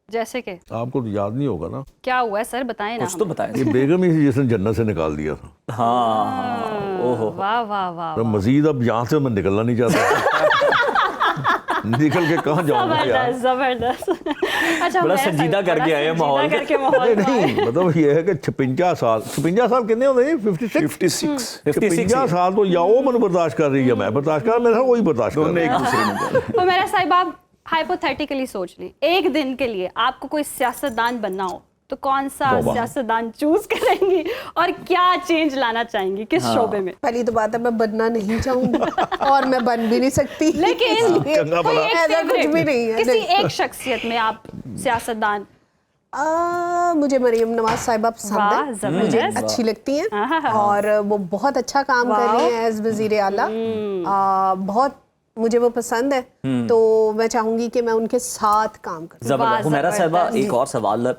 जैसे कि आपको तो याद नहीं होगा ना? क्या हुआ है सर, बताएं ना। कुछ तो बताएं। ये बेगम ही जिसने जन्नत से निकाल दिया था। हाँ, ओहो, वाह वाह वाह। तो मजीद अब यहाँ से मैं निकलना नहीं चाहता। निकल के कहाँ जाऊंगा यार? जबरदस्त। अच्छा, बड़ा संजीदा करके आए माहौल। नहीं, मतलब ये है कि 56 साल कितने होते हैं? 56 साल तो या वो मन बर्दाश्त कर रही है, मैं बर्दाश्त कर, मेरा वही बर्दाश्त कर रहे हैं एक दूसरे में। तो मेरा साहिब, आप हाइपोथेटिकली सोच लें, एक दिन के लिए आपको कोई सियासतदान बनना हो तो कौन सा सियासतदान चूज करेंगी और क्या चेंज लाना चाहेंगी, किस शोबे में? पहली तो बात है, मैं बनना नहीं चाहूंगी और मैं बन भी नहीं सकती। लेकिन कोई ऐसा कुछ भी नहीं है। किसी एक शख्सियत में आप सियासतदान। मुझे मरियम नवाज साहिबा पसंद है, मुझे अच्छी लगती हैं और वो बहुत अच्छा काम कर रही हैं एज वजीर आला। बहुत मुझे वो पसंद है, तो मैं चाहूंगी कि मैं उनके साथ काम करूं। जबरदस्त। हुमैरा साहिबा, एक और सवाल,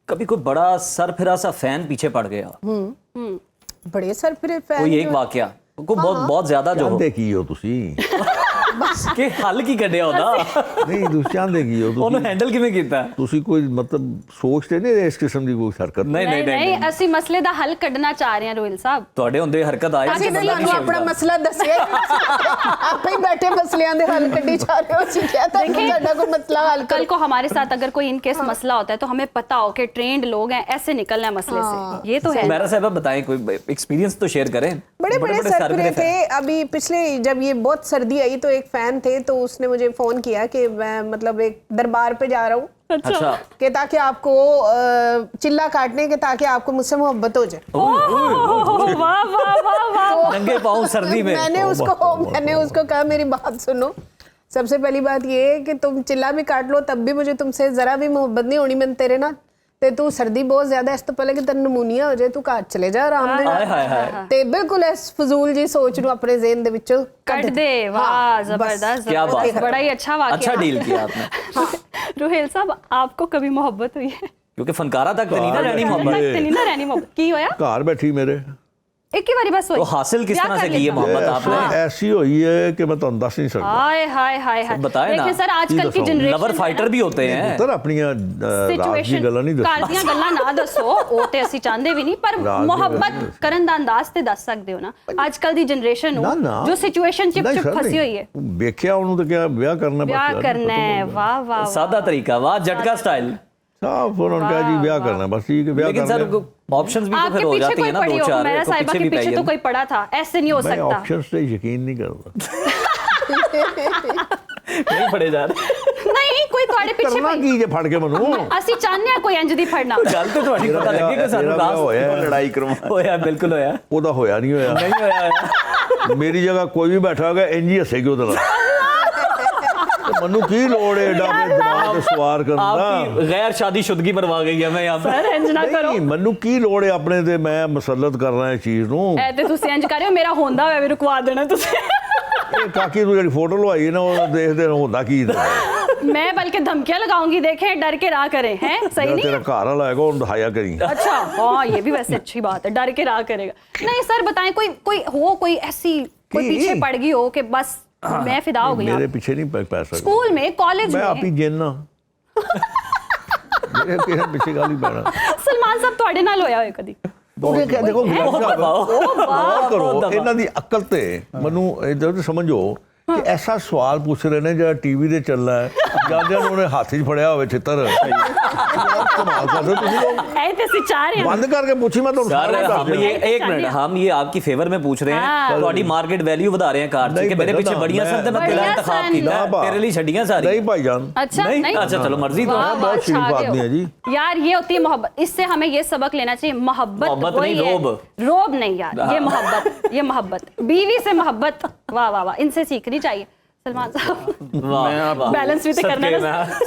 कभी कोई बड़ा सरफिरा सा फैन पीछे पड़ गया? बड़े सरफिरे फैन कोई एक वाकया को बहुत ज्यादा जो चाहते की हो तुसी कि हल की कढ़िया होता नहीं, तुसी चाहते की हो ਉਹਨੂੰ हैंडल किवें कीता? तुसी कोई मतलब सोचते नहीं इस किस्म की कोई हरकत? नहीं, ਅਸੀਂ ਮਸਲੇ ਦਾ ਹੱਲ ਕੱਢਣਾ ਚਾਹ ਰਹੇ ਹਾਂ ਰੋਹਿਲ ਸਾਹਿਬ। ਤੁਹਾਡੇ ਹੁੰਦੇ ਹਰਕਤ ਆਈ ਅਸੀਂ ਤੁਹਾਨੂੰ ਆਪਣਾ ਮਸਲਾ ਦੱਸਿਆ, ਆਪੇ ਹੀ ਬੈਠੇ ਮਸਲਿਆਂ ਦੇ ਹੱਲ ਕੱਢੀ ਜਾ ਰਹੇ ਹੋ। ਅਸੀਂ ਕਿਹਾ था कि साडा कोई मसला हल कल को हमारे साथ अगर कोई इन केस मसला होता है तो हमें पता हो कि ट्रेंड लोग हैं, ऐसे निकलना है मसले से। ये तो है। हुमैरा साहिबा बताएं, कोई एक्सपीरियंस तो शेयर करें। बड़े सरफिरे थे। अभी पिछले जब ये बहुत सर्दी आई तो एक फैन थे, तो उसने मुझे फोन किया कि मैं मतलब एक दरबार पे जा रहा हूँ, अच्छा, कि ताकि आपको चिल्ला काटने के, ताकि आपको मुझसे मोहब्बत हो जाए। वाह वाह वाह वाह। नंगे पाँव सर्दी में। मैंने उसको कहा, मेरी बात सुनो, सबसे पहली बात ये है कि तुम चिल्ला भी काट लो तब भी मुझे तुमसे जरा भी मोहब्बत नहीं होनी। मैं तेरे ना ते तू सर्दी बहुत ज्यादा, इस तो पहले कि तेन नमूनिया हो जाए तू घाट चले जा आराम दे हाय हाय हाय। ते बिल्कुल इस फजूल जी सोच नु अपने ज़हन दे विचों कट दे। वाह, जबरदस्त, क्या बात है। बड़ा ही अच्छा वाकया। अच्छा डील किया आपने। रोहिल साहब, आपको कभी मोहब्बत हुई है? क्योंकि फनकारा तक नहीं ना रहनी मोहब्बत की होया? घर बैठी मेरे एक ही बारी बस हुई। तो हासिल किस तरह से की है मोहब्बत आपने? ऐसी हुई है कि मैं तो दस नहीं सकता। हाय हाय हाय हाय। बताएं ना। लेकिन सर आजकल की जनरेशन लवर फाइटर भी होते हैं। सर अपनी राज की गल्लां नहीं ਘਰ ਦੀਆਂ ਗੱਲਾਂ ਨਾ ਦੱਸੋ, ਉਹ ਤੇ ਅਸੀਂ ਚਾਹੁੰਦੇ ਵੀ ਨਹੀਂ, ਪਰ ਮੁਹੱਬਤ ਕਰਨ ਦਾ ਅੰਦਾਜ਼ ਤੇ ਦੱਸ ਸਕਦੇ ਹੋ ਨਾ। ਅੱਜਕੱਲ ਦੀ ਜਨਰੇਸ਼ਨ ਨੂੰ ਜੋ ਸਿਚੁਏਸ਼ਨ ਚ ਫਸੀ ਹੋਈ ਹੈ, ਵੇਖਿਆ ਉਹਨੂੰ ਤਾਂ ਕਿਹਾ ਵਿਆਹ ਕਰਨਾ, ਵਿਆਹ ਕਰਨਾ ਹੈ। ਵਾਹ ਵਾਹ। सादा तरीका, वाह, झटका स्टाइल। साफ उन्होंने कहा जी ब्याह करना, बस ठीक है, ब्याह लेकिन सर ऑप्शंस भी तो फिर हो जाती है ना, दो चार। मेरा साहिबा के पीछे तो कोई पड़ा था, ऐसे नहीं हो मैं सकता। ऑप्शंस पे यकीन नहीं करता। नहीं पड़े जा रहे। नहीं, कोई ਤੁਹਾਡੇ ਪਿੱਛੇ ਕਰਨਾ ਕੀ ਜੇ ਫੜ ਕੇ ਮੈਨੂੰ? ਅਸੀਂ ਚਾਹੁੰਦੇ ਹਾਂ ਕੋਈ ਇੰਜ ਦੀ ਫੜਨਾ। ਗੱਲ ਤੇ ਤੁਹਾਡੀ ਪਤਾ ਲੱਗੇ ਕਿ ਸਾਨੂੰ ਰਾਸ ਹੋਇਆ, ਲੜਾਈ ਕਰਵਾ ਹੋਇਆ, ਬਿਲਕੁਲ ਹੋਇਆ। ਉਹਦਾ ਹੋਇਆ ਨਹੀਂ ਹੋਇਆ। ਨਹੀਂ ਹੋਇਆ। मेरी जगह कोई भी बैठा होगा इंजी हसेगी उधर मनु की लोड़ है डाके दिमाग सवार करना आपकी गैर शादीशुदगी मरवा गई है मैं यहाँ पे सर इंज ना करो नहीं मनु की लोड़ है अपने ते मैं मसलत कर रहा है चीज नू ऐ ते तुसी इंज कर रहे हो मेरा होंदा होवे भी रुकवा देना तुसी ये काकी तू जेडी फोटो लवाई है ना वो देखदे होंदा की मैं बल्कि धमकियां लगाऊंगी, देखें डर के राह करें, हैं सही नहीं तेरा घर वाला है कौन दिखाया करी अच्छा हाँ ये भी वैसे अच्छी बात है, डर के राह करेगा। नहीं सर बताएं कोई ऐसी कोई पीछे पड़ गई हो कि बस मैं फिदा हो गई मेरे पीछे नहीं पै सकता स्कूल में कॉलेज मैं में आप ही जेना मेरे पीछे गाली बैठा सलमान साहब ਤੁਹਾਡੇ ਨਾਲ ਹੋਇਆ ਹੋਏ ਕਦੀ ਉਹਨੇ ਕਿਹਾ ਦੇਖੋ ਕਰੋ ਇਹਨਾਂ ਦੀ ਅਕਲ ਤੇ ਮੈਨੂੰ ਇਧਰ ਸਮਝੋ ਕਿ ਐਸਾ ਸਵਾਲ ਪੁੱਛ ਰਹੇ ਨੇ ਜਿਹੜਾ ਟੀਵੀ ਤੇ ਚੱਲਦਾ ਹੈ ਜਾਂ ਉਹਨੇ ਹੱਥ 'ਚ ਫੜਿਆ ਹੋਵੇ ਛਿੱਤਰ कमाल कर रहे हो तुम लोग ऐसे सिचार हैं बंद करके पूछी मैं तो सर हम ये एक मिनट हम ये आपकी फेवर में पूछ रहे हैं ਤੁਹਾਡੀ ਮਾਰਕੀਟ ਵੈਲਿਊ ਵਧਾ ਰਹੇ हैं ਕਾਰ ਚ ਕਿ ਮੇਰੇ ਪਿੱਛੇ ਬੜੀਆਂ ਸਨ ਤੇ ਮੈਂ ਤੇਰਾ इंतखाब ਕੀਤਾ तेरे लिए छड़ियां सारी नहीं भाईजान अच्छा नहीं अच्छा चलो मर्जी तो वाह, बहुत शरीफ अच्छा आदमी है जी यार ये होती है मोहब्बत, इससे हमें ये सबक लेना चाहिए मोहब्बत नहीं, रोब। रोब नहीं यार ये मोहब्बत बीवी से मोहब्बत वाह वाह वाह इनसे सीखनी चाहिए सलमान साहब बैलेंस भी तो करना है,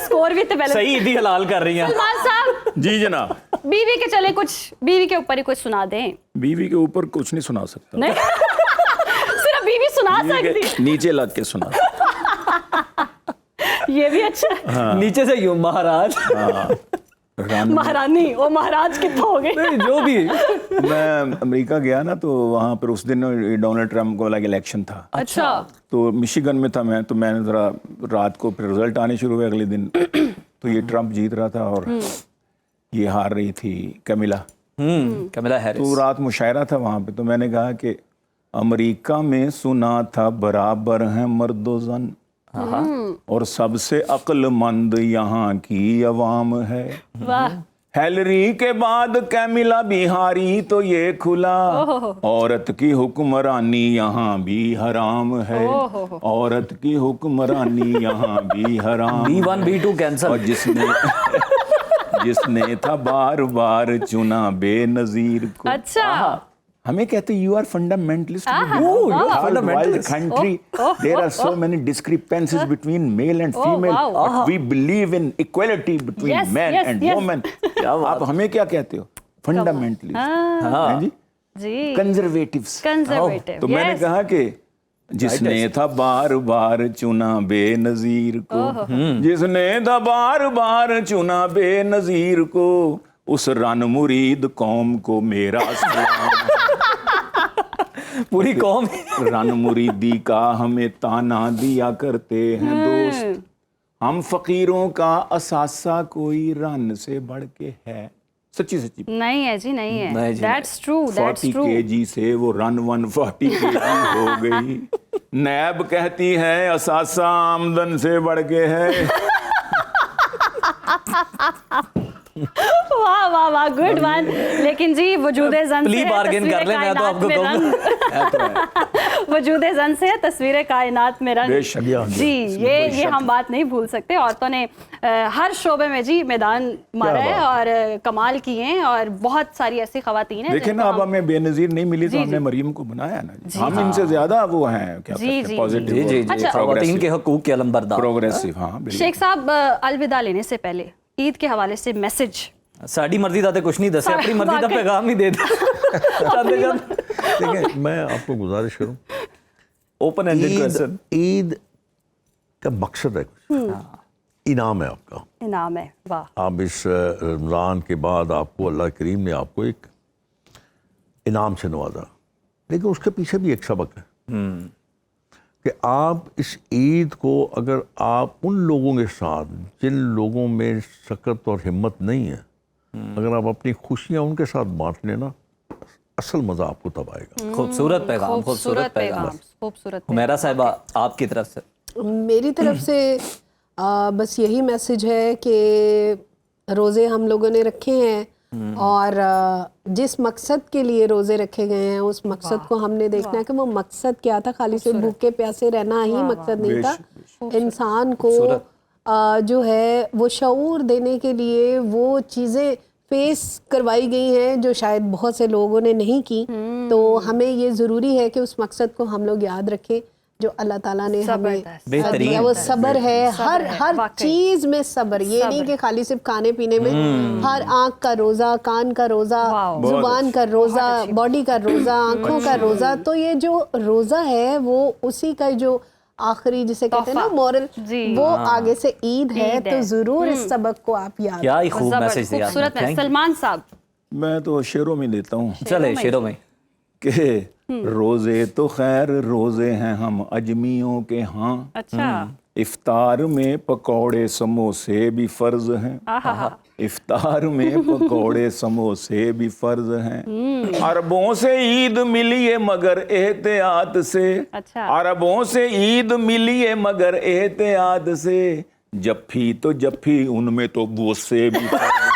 स्कोर भी तो बैलेंस सही ईदी हलाल कर रही हैं सलमान साहब जी जनाब। बीवी के चले कुछ बीवी के ऊपर ही कुछ सुना दें। बीवी के ऊपर कुछ नहीं सुना सकता, नहीं सिर्फ बीवी सुना बीवी सकती, के नीचे लग के सुना ये भी अच्छा है। हाँ। नीचे से यूं महाराज महारानी वो महाराज कितना हो गए नहीं जो भी मैं अमेरिका गया ना तो वहाँ पर उस दिन डोनाल्ड ट्रम्प को वाला इलेक्शन था, अच्छा तो मिशिगन में था मैं, तो मैंने ज़रा रात को फिर रिजल्ट आने शुरू हुए अगले दिन तो ये ट्रम्प जीत रहा था और ये हार रही थी कैमिला कैमिला हैरिस। तो रात मुशायरा था वहाँ पे, तो मैंने कहा कि अमेरिका में सुना था बराबर हैं मर्दो जन और सबसे अक्लमंद यहाँ की अवाम है। वाह हैलरी के बाद कैमिला बिहारी तो ये खुला औरत की हुक्मरानी यहाँ भी हराम है, औरत की हुक्मरानी यहाँ भी हराम B1 B2 कैंसर और जिसने था बार बार चुना बेनजीर को। अच्छा हमें कहते you are fundamentalist fundamentalist. country there are so many discrepancies between male and female but we believe in equality between Yes, men yes, and yes. women। आप हमें क्या कहते हो? फंडामेंटलिस्ट हैं जी, जी कंजर्वेटिव्स। कंजर्वेटिव तो मैंने कहा कि जिसने था बार बार चुना बेनजीर को, जिसने था बार बार चुना बेनजीर को, उस रन मुरीद कौम को मेरा सलाम। पूरी कौम रन मुरीदी का हमें ताना दिया करते हैं दोस्त, हम फकीरों का असासा कोई रन से बढ़ के है। सच्ची सच्ची नहीं है जी नहीं है, दैट्स ट्रू 40 kg से वो रन 140 kg हो गई। नैब कहती है असासा आमदन से बढ़ के है। वाह वाह वाह गुड वन। लेकिन जी वजूदे जन प्ली बार्गेन कर ले, मैं तो आपको कहूंगा वजूदे जन से तस्वीर कायनात में रंग। बेशक जी ये हम बात नहीं भूल सकते। औरतों ने हर शोबे में जी मैदान मारा है और कमाल किए हैं और बहुत सारी ऐसी खवातीन हैं। देखिए ना, अब हमें बेनजीर नहीं मिली तो हमने मरियम को बनाया ना, हम इनसे ज्यादा वो हैं क्या जी, जी, पॉजिटिव जी जी खवातीन के हकूक के अलंबरदार प्रोग्रेसिव। हाँ शेख साहब अलविदा लेने से पहले ईद के हवाले से मैसेज। साड़ी मर्जी दा कुछ नहीं दसे, अपनी मर्जी का पैगाम ही दे दे। देखिए मैं आपको गुजारिश करूं, ओपन एंडेड क्वेश्चन, ईद का मकसद है कुछ, इनाम है आपका, इनाम है। वाह आप इस रमज़ान के बाद आपको अल्लाह करीम ने आपको एक इनाम से नवाजा, लेकिन उसके पीछे भी एक सबक है कि आप इस ईद को अगर आप उन लोगों के साथ जिन लोगों में सकत और हिम्मत नहीं है, अगर आप अपनी खुशियाँ उनके साथ बांट लेना, असल मज़ा आपको तब आएगा। खूबसूरत पैगाम, खूबसूरत पैगाम। खूबसूरत। हुमैरा साहिबा आपकी तरफ से? मेरी तरफ से बस यही मैसेज है कि रोज़े हम लोगों ने रखे हैं और जिस मकसद के लिए रोज़े रखे गए हैं उस मकसद को हमने देखना है कि वो मकसद क्या था। खाली से भूखे प्यासे रहना ही मकसद नहीं था, इंसान को जो है वो शऊर देने के लिए वो चीज़ें स्पेस करवाई गई हैं जो शायद बहुत से लोगों ने नहीं की। तो हमें ये ज़रूरी है कि उस मकसद को हम लोग याद रखें जो अल्लाह ताला ने हमें दिया, वो सब्र है। हर चीज़ में सब्र, ये नहीं कि खाली सिर्फ खाने पीने में, हर आँख का रोज़ा, कान का रोज़ा, जुबान का रोज़ा, बॉडी का रोज़ा, आँखों का रोज़ा। तो ये जो रोज़ा है वो उसी का जो आखिरी जिसे कहते हैं ना मोरल, वो आगे से ईद है। तो जरूर इस सबक को आप याद, क्या ही खूब मैसेज दिया। खूबसूरत है। सलमान साहब, मैं तो शेरों में देता हूँ। चले शेरों में कि रोजे तो खैर रोजे हैं हम अजमियों के हाँ, अच्छा, इफ्तार में पकौड़े समोसे भी फर्ज हैं। इफ्तार में पकौड़े समोसे भी फर्ज हैं। अरबों से ईद मिली है मगर एहतियात से। अच्छा। अरबों से ईद मिली है मगर एहतियात से। जफ्फी तो जफ्फी उनमें तो बोसे भी फर्ज हैं।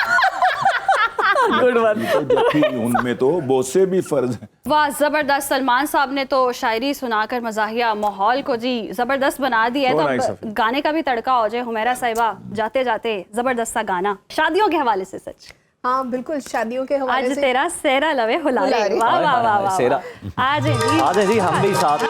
Good one. तो जफ्फी उनमें तो बोसे भी फर्ज हैं। वाह, जबरदस्त। सलमान साहब ने तो शायरी सुनाकर मज़ाहिया माहौल को जी जबरदस्त बना दिया है। तो अब गाने का भी तड़का हो जाए। हुमैरा साहिबा, जाते जाते जबरदस्त सा गाना शादियों के हवाले से। सच, हाँ बिल्कुल, शादियों के हवाले आज से। तेरा सेहरा लवे हुलारे। वाह वाह वाह वाह, सेहरा। आज जी, आज जी हम भी साथ।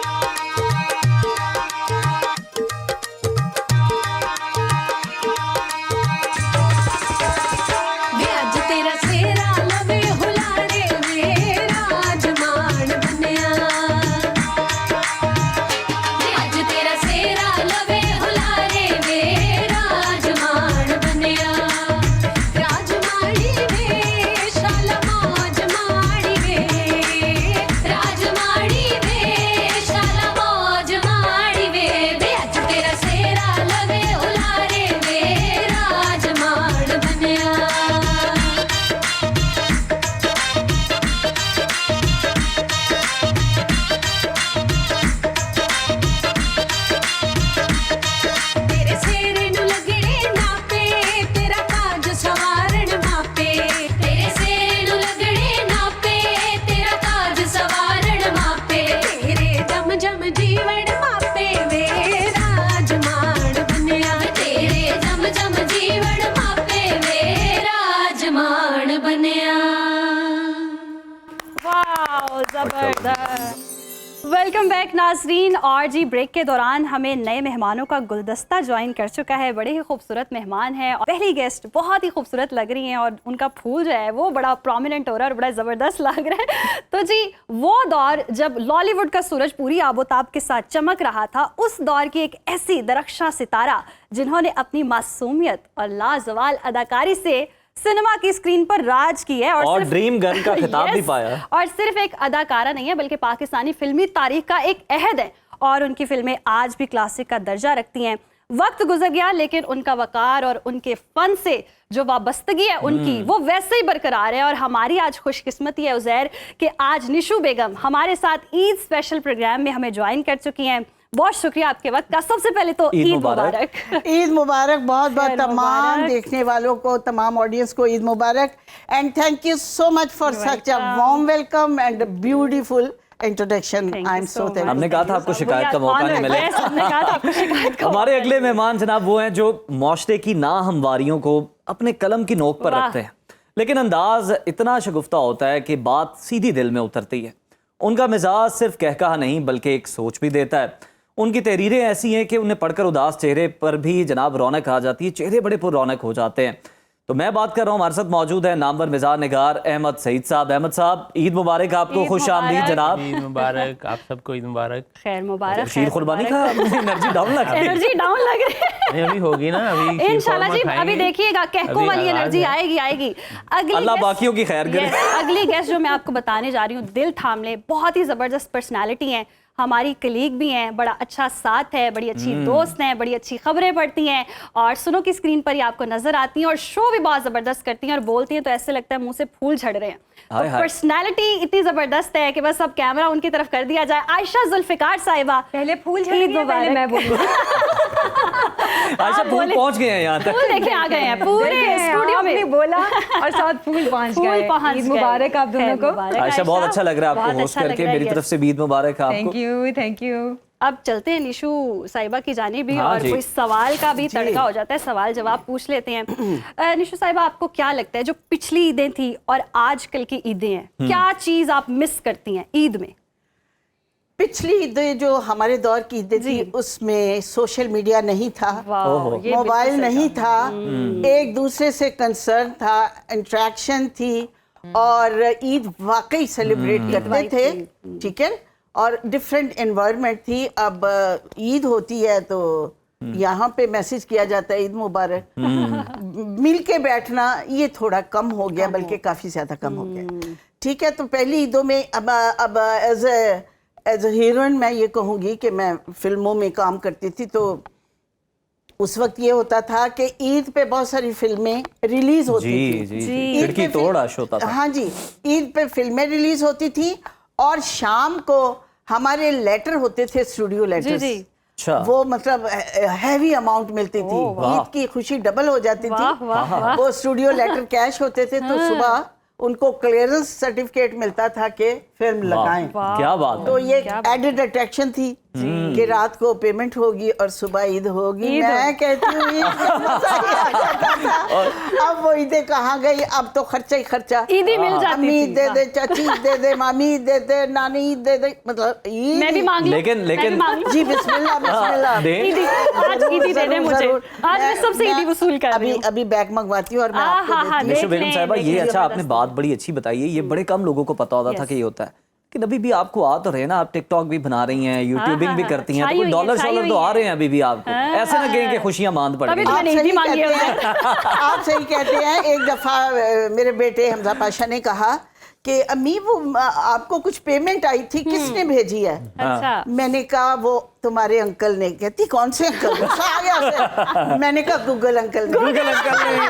वेलकम बैक नाजरीन। और जी ब्रेक के दौरान हमें नए मेहमानों का गुलदस्ता ज्वाइन कर चुका है। बड़े ही खूबसूरत मेहमान हैं और पहली गेस्ट बहुत ही खूबसूरत लग रही हैं और उनका फूल जो है वो बड़ा प्रोमिनेंट हो रहा है और बड़ा ज़बरदस्त लग रहा है। तो जी वो दौर जब लॉलीवुड का सूरज पूरी आबोताब के साथ चमक रहा था, उस दौर की एक ऐसी दरख्शां सितारा जिन्होंने अपनी मासूमियत और लाजवाल अदाकारी से सिनेमा की स्क्रीन पर राज की है और ड्रीम गर्ल का खिताब भी पाया। और सिर्फ एक अदाकारा नहीं है बल्कि पाकिस्तानी फिल्मी तारीख का एक अहद है और उनकी फिल्में आज भी क्लासिक का दर्जा रखती हैं। वक्त गुजर गया लेकिन उनका वकार और उनके फन से जो वाबस्तगी है उनकी वो वैसे ही बरकरार है। और हमारी आज खुशकिस्मती है उज़ैर कि आज निशू बेगम हमारे साथ ईद स्पेशल प्रोग्राम में हमें ज्वाइन कर चुकी हैं। बहुत शुक्रिया आपके वक्त का। सबसे पहले तो ईद मुबारक। ईद मुबारक बहुत बहुत तमाम देखने वालों को, तमाम ऑडियंस को ईद मुबारक। And thank you so much for such a warm welcome and beautiful introduction. I am so thankful. हमने कहा था आपको शिकायत का मौका नहीं मिलेगा। हमने कहा था आपको शिकायत का। हमारे अगले मेहमान जनाब वो हैं जो माशरे की नाहमवारियों को अपने कलम की नोक पर रखते हैं, लेकिन अंदाज इतना शगुफ्ता होता है कि बात सीधी दिल में उतरती है। उनका मिजाज सिर्फ कहकहा नहीं बल्कि एक सोच भी देता है। उनकी तहरीरें ऐसी हैं कि उन्हें पढ़कर उदास चेहरे पर भी जनाब रौनक आ जाती है, चेहरे बड़े पुरौनक हो जाते हैं। तो मैं बात कर रहा हूँ, हमारे साथ मौजूद है नामवर मिजाज निगार अहमद सईद साहब। अहमद साहब ईद मुबारक आपको, खुश आमदीद जनाब। ईद मुबारक आप सबको, ईद मुबारक। खैर मुबारक। शीर कुर्बानी का एनर्जी डाउन लग रही है। एनर्जी डाउन लग रही है। अभी होगी ना, अभी इंशाल्लाह जी। अभी देखिएगा कहको वाली एनर्जी आएगी आएगी। अल्लाह बाकियों की खैर करे। अगली गेस्ट जो मैं आपको बताने जा रही हूँ, दिल थाम ले, बहुत ही जबरदस्त पर्सनालिटी है, हमारी कलीग भी हैं, बड़ा अच्छा साथ है, बड़ी अच्छी दोस्त हैं, बड़ी अच्छी खबरें पढ़ती हैं और सुनो की स्क्रीन पर ही आपको नजर आती हैं और शो भी बहुत ज़बरदस्त करती हैं और बोलती हैं तो ऐसे लगता है मुंह से फूल झड़ रहे हैं। तो पर्सनैलिटी इतनी ज़बरदस्त है कि बस अब कैमरा उनकी तरफ कर दिया जाए। आयशा जुल्फिकार साहिबा, पहले फूल झड़ गए, पहले मैं बोलूंगी। आयशा फूल पहुंच गए हैं यहाँ तक। फूल देखे आ गए हैं पूरे स्टूडियो में, बोला और साथ फूल पहुंच गए। ईद मुबारक आप दोनों को। आयशा बहुत अच्छा लग रहा है आपको होस्ट करके। मेरी तरफ से ईद मुबारक आपको। Thank you. अब चलते हैं निशु साहिबा की जानिब भी, हाँ और जी। कोई सवाल का भी तड़का हो जाता है, सवाल जवाब पूछ लेते हैं। निशु साहिबा, आपको क्या लगता है जो पिछली ईदें थी और आजकल की ईदें हैं, क्या चीज आप मिस करती हैं ईद में? पिछली ईदें जो हमारे दौर की ईदें थी उसमें सोशल मीडिया नहीं था, ये मोबाइल बिल्कुल सही नहीं था, एक दूसरे से कंसर्न था, इंटरेक्शन थी, और ईद वाकई सेलिब्रेट करते थे, ठीक है, और डिफरेंट एनवायरनमेंट थी। अब ईद होती है तो यहाँ पे मैसेज किया जाता है ईद मुबारक, मिल के बैठना ये थोड़ा कम हो गया, बल्कि काफ़ी ज़्यादा कम हो गया, ठीक है। तो पहली ईदों में अब एज ए हीरोइन मैं ये कहूँगी कि मैं फिल्मों में काम करती थी, तो उस वक्त ये होता था कि ईद पे बहुत सारी फिल्में रिलीज होती थी। जी ईद खिड़की पे तोड़ आश होता था। हाँ जी, ईद पे फिल्में रिलीज होती थी, और शाम को हमारे लेटर होते थे, स्टूडियो लेटर्स। अच्छा। वो मतलब हैवी अमाउंट मिलती थी, ईद की खुशी डबल हो जाती थी। वो स्टूडियो लेटर कैश होते थे, तो सुबह उनको क्लियरेंस सर्टिफिकेट मिलता था कि फिल्म लगाएं। क्या बात तो ये एडेड अट्रैक्शन थी कि रात को पेमेंट होगी और सुबह ईद होगी। मैं कहती हूँ ईद का मजा ही आ जाता था। अब वो ईदें कहाँ गई, अब तो खर्चा ही खर्चा। ईदी मिल जाती अम्मी थी। ईद दे दे, चाची ईद दे दे, मामी ईद दे दे, नानी ईद दे दे, मतलब ईद। मैं भी मांग लूं? लेकिन- मैं भी मांग लूं? जी बिस्मिल्लाह बिस्मिल्लाह। दे। ईदी, आज ईदी दे दे मुझे, जरूर। आज मैं सबसे ईदी वसूल कर रही हूँ। अभी बैग मंगवाती हूँ और मैं आपको हाँ, देती हूँ। निशु देख बेगम लें, साहिबा, देख ये लें, अच्छा आपने जबरदस्त। बात बड़ी अच्छी बताई है, ये बड़े कम लोगों को पता होता था कि ये होता है कि अभी भी आपको आ तो रहे ना, आप टिकटॉक भी बना रही हैं, यूट्यूबिंग भी करती हैं, तो कोई डॉलर शॉलर तो आ रहे हैं अभी भी आपको, ऐसे ना कहें कि खुशियां मांद पड़ तभी गई। तो मैंने ईदी मांगी है उन्हें। आप सही कहते हैं। एक दफा मेरे बेटे हमजा पाशा ने कहा कि अम्मी वो आपको कुछ पेमेंट आई थी, किसने भेजी है? अच्छा। मैंने कहा वो तुम्हारे अंकल ने। कहती कौन से अंकल? गुस्सा आ गया उसे। मैंने कहा गूगल अंकल ने। गूगल अंकल ने।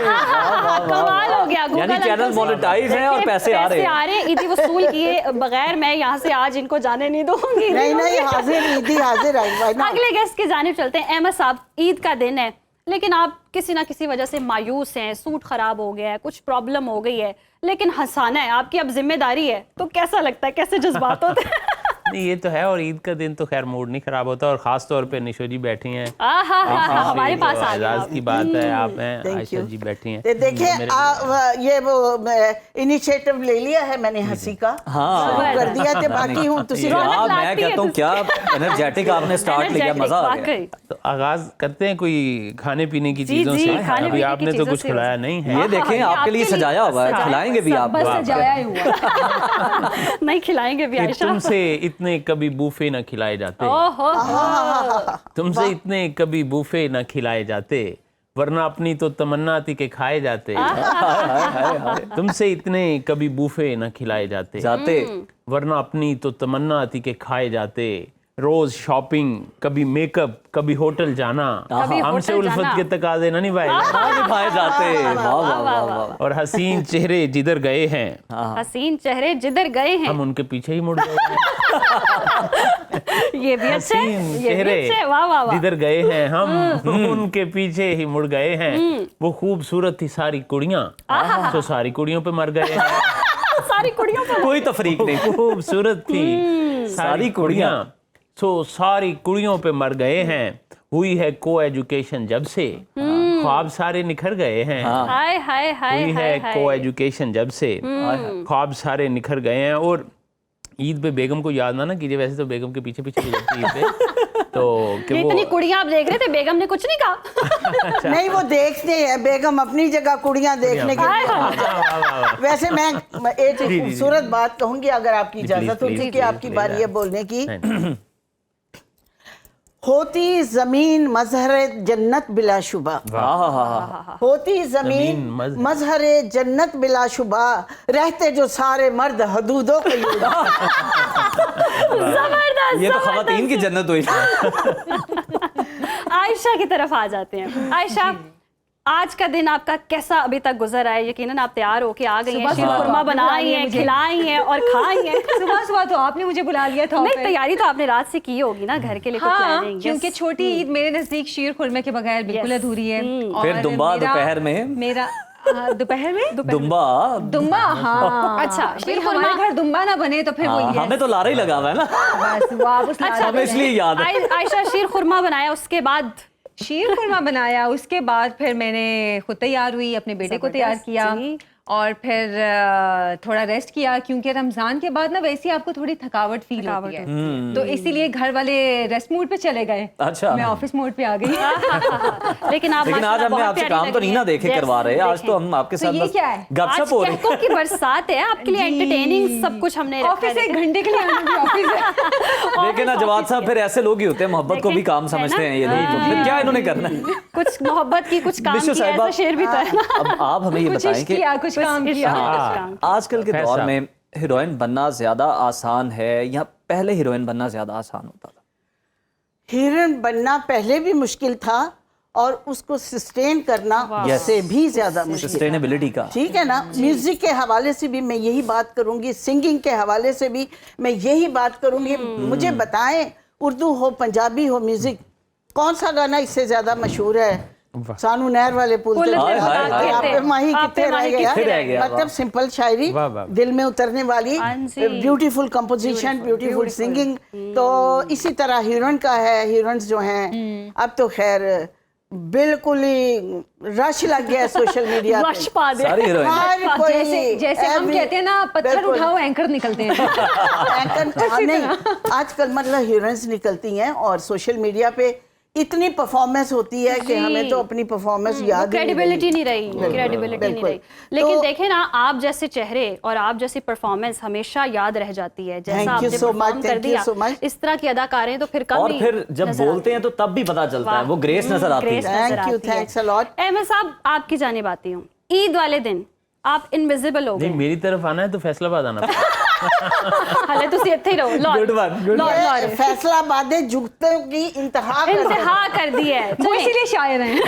कमाल हो गया, गूगल यानी अंकल चैनल से। मोनेटाइज है और पैसे आ रहे हैं। ईदी वसूल किए बगैर मैं यहाँ से आज इनको जाने नहीं दूंगी। नहीं हाजिर ईदी हाजिर आई ना। अगले गेस्ट की जानिब चलते हैं। अहमद साहब, ईद का दिन है, लेकिन आप किसी ना किसी वजह से मायूस हैं, सूट खराब हो गया है, कुछ प्रॉब्लम हो गई है, लेकिन हंसाना है, आपकी अब जिम्मेदारी है, तो कैसा लगता है, कैसे जज्बात होते हैं? नहीं, ये तो है, और ईद का दिन तो खैर मूड नहीं खराब होता, और खास तौर पे निशो जी बैठी हैं, हमारे पास आ गए एजाज आप। की बात है, आप हैं, Thank आयशा you. जी बैठी हैं। ते देखिए ये वो इनिशिएटिव ले लिया है मैंने हंसी का, शुरू कर दिया थे। बाकी हूँ तुसी यार, रौनक मैं लाती कहता हूँ है क्या एनर्जेटिक आपने स्टार्ट लिया, मजा आ गया। वाकई। तो आगाज करते हैं कोई खाने पीने की जी, चीजों जी, से। खाने अभी पीने की आपने तो चीजों कुछ से खिलाया नहीं है। ये देखें ये आपके लिए आपके लिए सजाया हुआ है, सजाया खिलाएंगे भी आप। बस वाह, सजाया ही हुआ। नहीं खिलाएंगे भी कि आयशा। तुमसे इतने कभी बूफे न खिलाए जाते, ओहो, तुमसे इतने कभी बूफे न खिलाए जाते, वरना अपनी तो तमन्ना थी कि खाए जाते। तुमसे इतने कभी बूफे न खिलाए जाते, वरना अपनी तो तमन्ना थी कि खाए जाते। रोज शॉपिंग, कभी मेकअप, कभी होटल जाना, हमसे उल्फत के तकाजे न निभाए निभाए जाते। वाह वाह वाह वाह। और हसीन चेहरे जिधर गए हैं, हसीन चेहरे जिधर गए हैं, हम उनके पीछे ही मुड़ गए हैं। ये भी अच्छा है, हसीन ये भी चेहरे अच्छा है, वाह वाह वाह। जिधर गए हैं हम उनके पीछे ही मुड़ गए हैं। वो खूबसूरत थी सारी कुड़ियां, तो सारी कुड़ियों पे मर गए हैं। सारी कुड़ियों पर कोई तफरीक नहीं। खूबसूरत थी सारी कुड़ियां, तो सारी कुड़ियों पे मर गए हैं। हुई है को एजुकेशन जब से, ख्वाब सारे निखर गए हैं। हाय हाय हाय हुई हाय है को एजुकेशन जब से, ख्वाब सारे निखर गए हैं। और ईद पे बेगम को याद ना कीजिए, वैसे तो बेगम के पीछे पीछे गुजरती ईद पे। तो कि ये वो इतनी कुड़ियां आप देख रहे थे, बेगम ने कुछ नहीं कहा? नहीं वो देखते हैं, बेगम अपनी जगह, कुड़ियां देखने के लिए। वाह, वाह, वाह। वैसे मैं एक खूबसूरत बात कहूंगी अगर आपकी इजाजत प्लीज, होगी कि आपकी प्लीज, बारी है बोलने की। नहीं, होती जमीन मजहर जन्नत बिलाशुबा, होती जमीन मजहर- मजहर जन्नत बिलाशुबा, रहते जो सारे मर्द हदूदों के जबरदस्त। ये तो खवातीन की जन्नत हुई। आयशा की तरफ आ जाते हैं। आयशा, आज का दिन आपका कैसा अभी तक गुजर आया? यकीनन आप तैयार होके आ गई हैं, शीरकुरमा बनाई है, खिलाई है और खाई है। सुबह सुबह तो आपने मुझे बुला लिया था। नहीं, तैयारी तो आपने रात से की होगी ना घर के लिए। कुछ हाँ, planning, क्योंकि yes. छोटी ईद मेरे नजदीक शीर खुरमे के बगैर बिल्कुल Yes. अधूरी है। फिर दुम्बा मेरा- दोपहर में। मेरा दोपहर में दुम्बा। दुम्बा, हाँ। अच्छा, भाई हमारे घर दुम्बा ना बने तो फिर वो हाँ, हमें तो लारा ही लगा हुआ है ना, बस वो आप उस लारा हमें इसलिए याद है। आयशा शीर खुरमा बनाया, उसके बाद शीर खुरमा बनाया, उसके बाद फिर मैंने खुद तैयार हुई, अपने बेटे को तैयार किया जी। और फिर थोड़ा रेस्ट किया, क्योंकि रमजान के बाद ना वैसे ही आपको थोड़ी थकावट फील होती है, तो इसीलिए घर वाले रेस्ट मोड पे चले गए। अच्छा। मैं ऑफिस मोड पे आ गई। लेकिन आप लेकिन आज माशाल्लाह हमने बहुत आपसे प्यारी काम तो लगी नहीं ना हैं। देखे जैसे करवा रहे, आज देखें। तो हम आपके साथ ये बस क्या है? गपशप आज हो रही कहकों की बरसात है, आपके लिए एंटरटेनिंग सब कुछ हमने रखा ऑफिस है। एक घंटे के लिए आना भी ऑफिस है। लेकिन ना जवाद साहब फिर ऐसे लोग ही होते हैं, मोहब्बत को भी काम देखें, है समझते ना? हैं ये लोग, फिर क्या इन्होंने करना है? कुछ मोहब्बत की, कुछ काम बिशु की, साहिबा, ऐसा शेर भी तो है ना। अब आप हमें ये कुछ बताएं इश्क कि किया, कुछ काम किया। हाँ। आजकल के दौर फैसला। में हीरोइन बनना ज्यादा आसान है या पहले हीरोइन बनना ज्यादा आसान होता था? हीरोइन बनना पहले भी मुश्किल था और उसको सस्टेन करना उससे भी ज्यादा मुश्किल। सस्टेनेबिलिटी का ठीक है ना। म्यूजिक के हवाले से भी मैं यही बात करूंगी, सिंगिंग के हवाले से भी मैं यही बात करूंगी। मुझे बताएं, उर्दू हो, पंजाबी हो, म्यूजिक कौन सा गाना इससे ज्यादा मशहूर है? सानू नहर वाले पुल पुल ते ते हाय, हाय, हाय। आप पे माही आप पे कितने रह माही गया, कितने रह गया, मतलब सिंपल शायरी, वाह, वाह। दिल में उतरने वाली, हाँ जी। Beautiful composition, beautiful singing. तो इसी तरह हीरोइन का है। हीरोइंस जो हैं अब तो खैर बिल्कुल ही रश लग गया है सोशल मीडिया रश पा दे। सारी हीरोइन हर कोई जैसे जैसे हम every- कहते हैं ना, पत्थर बिल्कुल। उठाओ एंकर निकलते हैं। एंकर नहीं, आजकल मतलब हीरोइंस निकलती हैं और सोशल मीडिया पे इतनी परफॉर्मेंस होती है कि हमें तो अपनी परफॉर्मेंस याद ही क्रेडिबिलिटी नहीं रही, बिल्कुल, क्रेडिबिलिटी नहीं बिल्कुल। रही। लेकिन तो- देखें ना, आप जैसे चेहरे और आप जैसी परफॉर्मेंस हमेशा याद रह जाती है। जैसा Thank you आपने so much, परफॉर्म कर thank you दिया, so much। इस तरह की अदाकारें तो फिर कम और ही फिर जब नजर बोलते आती हैं तो तब भी पता चलता है, वाह। वो ग्रेस नजर आती ग्रेस है। नजर Thank you, आती है। thanks a lot। अहमद साहब, आपकी जानिब आती हूँ। ईद वाले दिन आप इनविजिबल हो नहीं, गए। मेरी तरफ आना है तो फैसलाबाद आना पड़ेगा। हाले तुसी इत्थे ही रहो। लौट Good one, good लौट, ये लौट। फैसलाबाद ने जुगतों की इंतहा कर दी। इंतहा कर दी है। वो इसीलिए शायर हैं।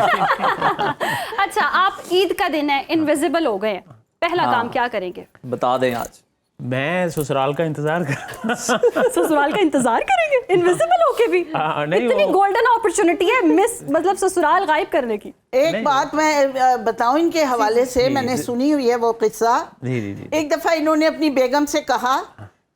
अच्छा, आप ईद का दिन है, इनविजिबल हो गए, पहला काम क्या करेंगे? बता दें आज। मैं ससुराल का इंतजार कर ससुराल का इंतजार करेंगे इनविजिबल होके भी? हाँ, नहीं, इतनी वो- गोल्डन अपॉर्चुनिटी है मिस, मतलब ससुराल गायब करने की। एक बात मैं बताऊं इनके हवाले से, मैंने सुनी हुई है वो किस्सा। जी। एक दफा इन्होंने अपनी बेगम से कहा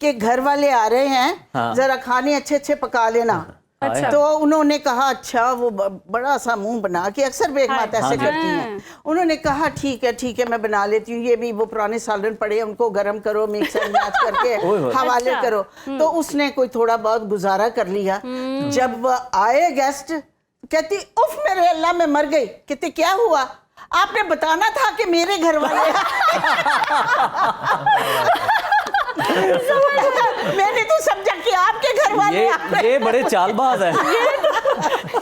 कि घर वाले आ रहे हैं, जरा खाने अच्छे अच्छे पका लेना। अच्छा। तो उन्होंने कहा अच्छा, वो बड़ा सा मुंह बना के, अक्सर बेगमात ऐसे करती हैं। उन्होंने कहा ठीक है मैं बना लेती हूँ, ये भी वो पुराने सालन पड़े हैं, उनको गर्म करो, मिक्स एंड मैच करके हवाले अच्छा। करो। तो उसने कोई थोड़ा बहुत गुजारा कर लिया। जब वो आए गेस्ट, कहती उफ मेरे अल्लाह मैं मर गई। कहती क्या हुआ? आपने बताना था कि मेरे घर वाले मैंने तो समझा कि आपके घर वाले आ रहे ये बड़े चालबाज हैं,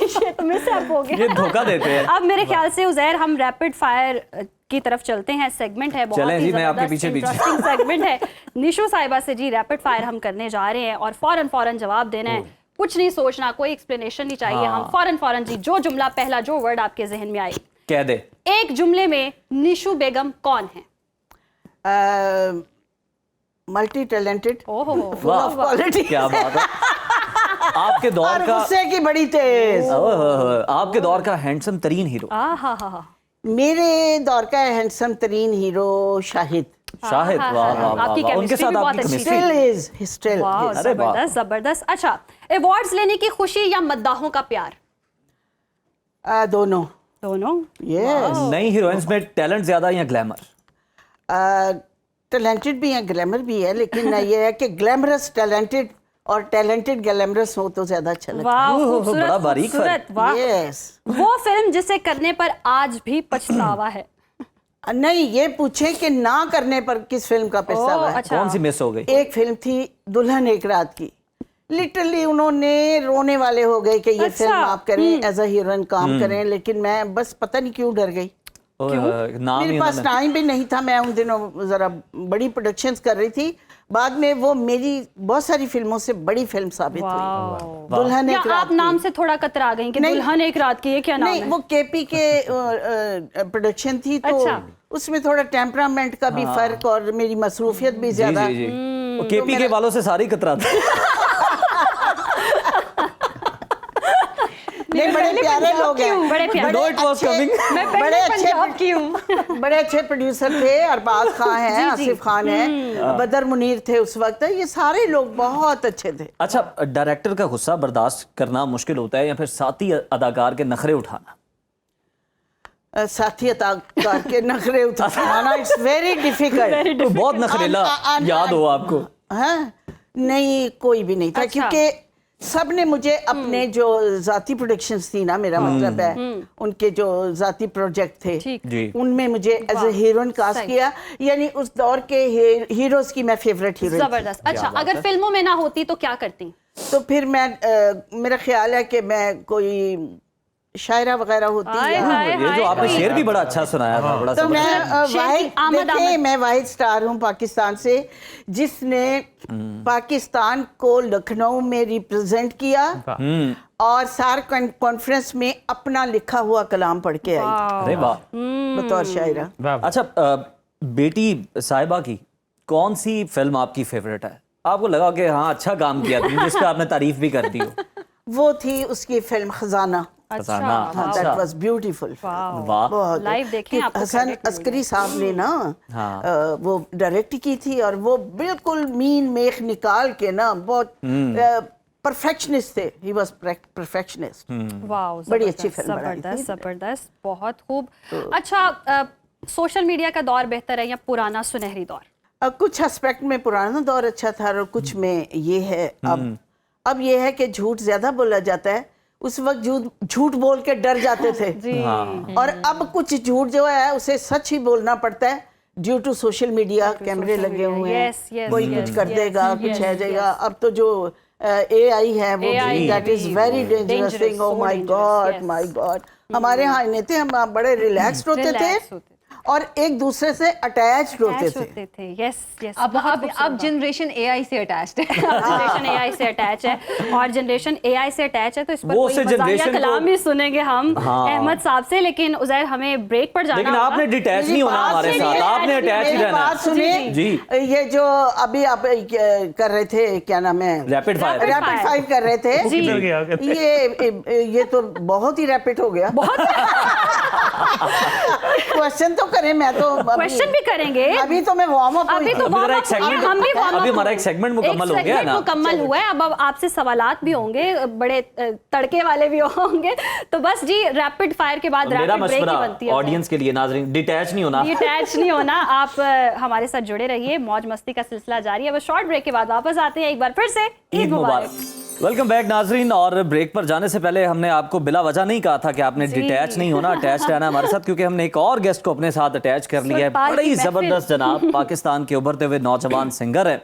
ये तो मिस अप हो गया। ये धोखा देते हैं। अब मेरे ख्याल से उज़ैर, हम रैपिड फायर की तरफ चलते हैं। सेगमेंट है बहुत चलें ही जी, मैं आपके जबरदस्त, पीछे पीछे। इंटरेस्टिंग सेगमेंट है। निशो साहिबा से जी रैपिड फायर हम करने जा रहे हैं और फौरन जवाब देना है, कुछ नहीं सोचना, कोई एक्सप्लेनेशन नहीं चाहिए। हम फौरन जी, जो जुमला पहला, जो वर्ड आपके जहन में आए कह दे। एक जुमले में निशु बेगम कौन है? मल्टी टैलेंटेड, ओहो, वाह, of quality। क्या बात है। आपके दौर और का गुस्से की बड़ी तेज। आपके दौर का हैंडसम तरीन हीरो आहा, मेरे दौर का हैंडसम तरीन हीरो शाहिद। शाहिद। वाह वाह वाह आपकी वाह, उनके chemistry साथ भी बहुत आपकी अच्छी केमिस्ट्री। Still is, still वाह, is। अरे वाह। जबरदस्त। अच्छा, अवार्ड्स लेने की खुशी या मद्दाहों का प्यार? दोनों। दोनों। यस। नई हीरोइंस में टैलेंट ज्यादा या ग्लैमर? टैलेंटेड भी है, ग्लैमर भी है, लेकिन ये है कि ग्लैमरस टैलेंटेड और टैलेंटेड ग्लैमरस हो तो ज्यादा अच्छा लगता वाह, ओह, खूबसूरत, बड़ा बारीक खूबसूरत, वाह। है। यस। वो फिल्म जिसे करने पर आज भी पछतावा है? नहीं, ये पूछे कि ना करने पर किस फिल्म का पछतावा है। अच्छा। कौन सी मिस हो गई? एक फिल्म थी दुल्हन एक रात की, लिटरली उन्होंने रोने वाले हो गए कि ये अच्छा। फिल्म आप करें, एज अ हीरोइन काम करें, लेकिन मैं बस पता नहीं क्यों डर गई। नाम मेरे ही पास उन्होंने- टाइम भी नहीं था, मैं उन दिनों जरा बड़ी प्रोडक्शंस कर रही थी। बाद में वो मेरी बहुत सारी फिल्मों से बड़ी फिल्म साबित हुई। दुल्हन या एक रात आप नाम से थोड़ा कतरा गई कि नहीं। दुल्हन एक रात की, ये क्या नाम नहीं, है? वो केपी के प्रोडक्शन थी, तो अच्छा। उसमें थोड़ा टेम्परामेंट का भी फर्क और मेरी मसरूफियत भी जी ज्यादा। जी जी। वो केपी के वालों से सारी कतराते। नहीं, बड़े प्यारे लोग हैं, बड़े प्यारे। No, it was coming. मैं बड़े पहले अच्छे पंजाब की हूँ। बड़े अच्छे प्रोड्यूसर थे, अरबाज खान हैं, आसिफ खान हैं, बदर मुनीर थे उस वक्त, ये सारे लोग बहुत अच्छे थे। अच्छा, डायरेक्टर का गुस्सा बर्दाश्त करना मुश्किल होता है या फिर साथी अदाकार के नखरे उठाना? साथी अदाकार के नखरे उठाना इट्स वेरी डिफिकल्ट। तो बहुत नखरेला याद हो आपको? हाँ, नहीं कोई भी नहीं था, क्योंकि सब ने मुझे अपने जो जाती प्रोडक्शंस थी ना, मेरा मतलब है उनके जो जाती प्रोजेक्ट थे जी। उनमें मुझे एज ए हीरोइन कास्ट किया, यानी उस दौर के हीरोज की मैं फेवरेट हीरोइन। जबरदस्त। अच्छा, अगर फिल्मों में ना होती तो क्या करती? तो फिर मैं मेरा ख्याल है कि मैं कोई शायरा वगैरह होती है। ये जो आपने शेर भी बड़ा अच्छा सुनाया था, बड़ा तो मैं आमद मैं वाहिद स्टार हूँ पाकिस्तान से जिसने पाकिस्तान को लखनऊ में रिप्रेजेंट किया और सार कॉन्फ्रेंस में अपना लिखा हुआ कलाम पढ़ के आई। अरे वाह, बतौर शायरा। अच्छा, बेटी साहिबा की कौन सी फिल्म आपकी फेवरेट है? आपको लगा कि हाँ अच्छा काम किया तुमने, जिस पे आपने तारीफ भी कर दी हो? वो थी उसकी फिल्म खजाना। खजाना, दैट वाज ब्यूटीफुल। वाह, बहुत लाइव देखें, आपको हसन credit अस्करी साहब ने ना वो डायरेक्ट की थी और वो बिल्कुल मीन मेख निकाल के ना बहुत परफेक्शनिस्ट थे। He was perfectionist. वाह, बड़ी अच्छी फिल्म बनाई जबरदस्त जबरदस्त, बहुत खूब। अच्छा, सोशल मीडिया का दौर बेहतर है या पुराना सुनहरी दौर? कुछ एस्पेक्ट में पुराना दौर अच्छा था और कुछ में ये है अब ये है कि झूठ ज्यादा बोला जाता है, उस वक्त झूठ बोल के डर जाते थे और अब कुछ झूठ जो है उसे सच ही बोलना पड़ता है ड्यू टू सोशल मीडिया। कैमरे लगे हुए हैं, कोई कुछ कर देगा, कुछ है जाएगा। अब तो जो AI है वो that is very dangerous thing. Oh my God, हमारे यहाँ नहीं थे, हम बड़े रिलैक्स्ड होते थे और एक दूसरे से अटैच्ड होते थे। Yes yes. अब जनरेशन AI से अटैच्ड है। जनरेशन AI से अटैच है और जनरेशन AI से अटैच है, तो इस पर वो कोई से मज़ाहिया generation कलाम भी सुनेंगे हम अहमद साहब से। लेकिन उज़ैर, हमें ब्रेक पर जाना लेकिन होगा। आपने डिटैच नहीं होना हमारे साथ, आपने अटैच ही रहना। बात सुनिए जी, ये जो अभी आप कर रहे थे, क्या नाम है, रैपिड फायर कर रहे थे, ये तो बहुत ही रैपिड हो गया। क्वेश्चन तो करें, मैं तो क्वेश्चन भी करेंगे। अभी तो मैं वार्म अप अभी तो अभी एक सेगमेंट, अभी हमारा एक सेगमेंट मुकम्मल हो गया ना, मुकम्मल हुआ है। अब आपसे सवालात भी होंगे, बड़े तड़के वाले भी होंगे, तो बस जी रैपिड फायर के बाद मेरा रैपिड ब्रेक ही बनती मशवरा है। ऑडियंस के लिए, नाज़रीन, डिटैच नहीं होना, डिटैच नहीं होना। आप हमारे साथ जुड़े रहिए, मौज मस्ती का सिलसिला जारी है। बस शॉर्ट ब्रेक के बाद वापस आते हैं, एक बार फिर से ईद मुबारक। वेलकम बैक नाजरीन। और ब्रेक पर जाने से पहले हमने आपको बिला वजह नहीं कहा था कि आपने डिटैच नहीं होना, अटैच रहना हमारे साथ, क्योंकि हमने एक और गेस्ट को अपने साथ अटैच कर लिया है। बड़ी जबरदस्त जनाब, पाकिस्तान के उभरते हुए नौजवान सिंगर है,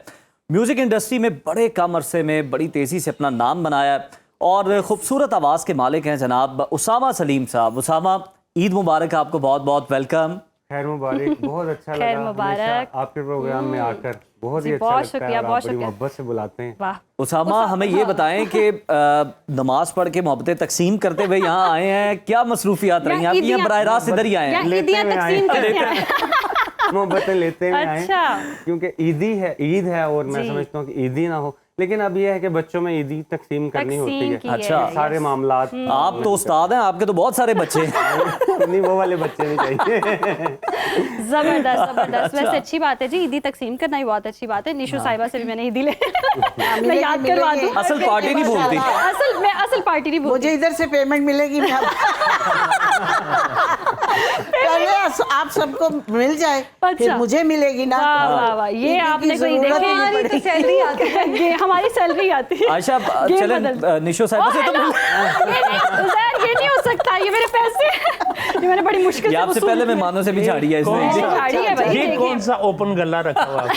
म्यूजिक इंडस्ट्री में बड़े कम अरसे में बड़ी तेजी से अपना नाम बनाया है और खूबसूरत आवाज़ के मालिक हैं जनाब उसामा सलीम साहब। उसामा, ईद मुबारक, आपको बहुत बहुत वेलकम। खैर मुबारक, बहुत अच्छा खैर लगा मुबारक। आपके प्रोग्राम में आकर, बहुत ही जी, अच्छा बहुत लगता शुक्रिया, है, बहुत बड़ी शुक्रिया। मोहब्बत से बुलाते हैं। वाह। उसामा, हमें ये बताएं कि नमाज पढ़ के मोहब्बतें तकसीम करते हुए यहाँ आए हैं, क्या मसरूफियात रही हैं आपकी? यहाँ बराह रास्त इधर ही आए हैं? ईदियां तकसीम करते हैं। मोहब्बतें लेते हुए आए, अच्छा। क्योंकि ईद है और मैं समझता हूँ कि ईदी ना हो, लेकिन अब ये है कि बच्चों में ईदी तकसीम करनी होती है। अच्छा, सारे मामलात। आप तो उस्ताद हैं, आपके तो बहुत सारे बच्चे हैं। नहीं, वो वाले बच्चे नहीं चाहिए। जबरदस्त जबरदस्त। वैसे अच्छी बात है जी, ईदी तकसीम करना ही बहुत अच्छी बात है। निशु साहिबा से भी मैंने ईदी ले मैं याद करवा दूं। असल पार्टी नहीं भूलती, असल पार्टी नहीं भूलती। मुझे इधर से पेमेंट मिलेगी, पहले आप सबको मिल जाए, फिर मुझे मिलेगी ना। वाह वाह वाह, ये आपने कोई देखी, सैलरी आती है, हमारी सैलरी आती है। आयशा, चलें निशो साहिबा से तो ये नहीं हो सकता, ये मेरे पैसे, ये मैंने बड़ी मुश्किल से आपसे पहले मेहमानों से भी झाड़ी है इसने। ये कौन सा ओपन गला रखा हुआ है?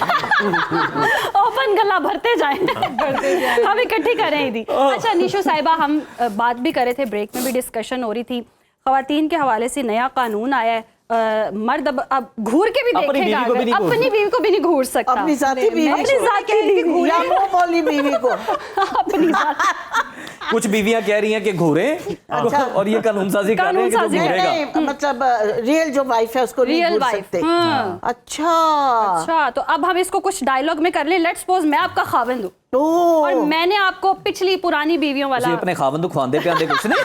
ओपन गला भरते जाएं, हम इकट्ठी करें ईदी। अच्छा निशो साहिबा, हम बात भी कर रहे थे, ब्रेक में भी डिस्कशन हो रही थी, ख़वातीन के हवाले से नया कानून आया है, मर्द अब घूर के भी देखेगा, अपनी बीवी को भी नहीं घूर सकता, अपनी जाती बीवी या मुंह बोली बीवी को। अपनी कुछ बीवियां कह रही हैं कि घूरे और ये कानून साजी कर रहे हैं कि जो घूरेगा। मतलब रियल जो वाइफ है उसको नहीं भूल सकते। अच्छा, तो अब हम इसको कुछ डायलॉग में कर ले। लेट्स सपोज मैं आपका खाविंद हूँ और मैंने आपको पिछली पुरानी बीवियों वाला अपने खाविंद को खुआंदे पियांदे कुछ नहीं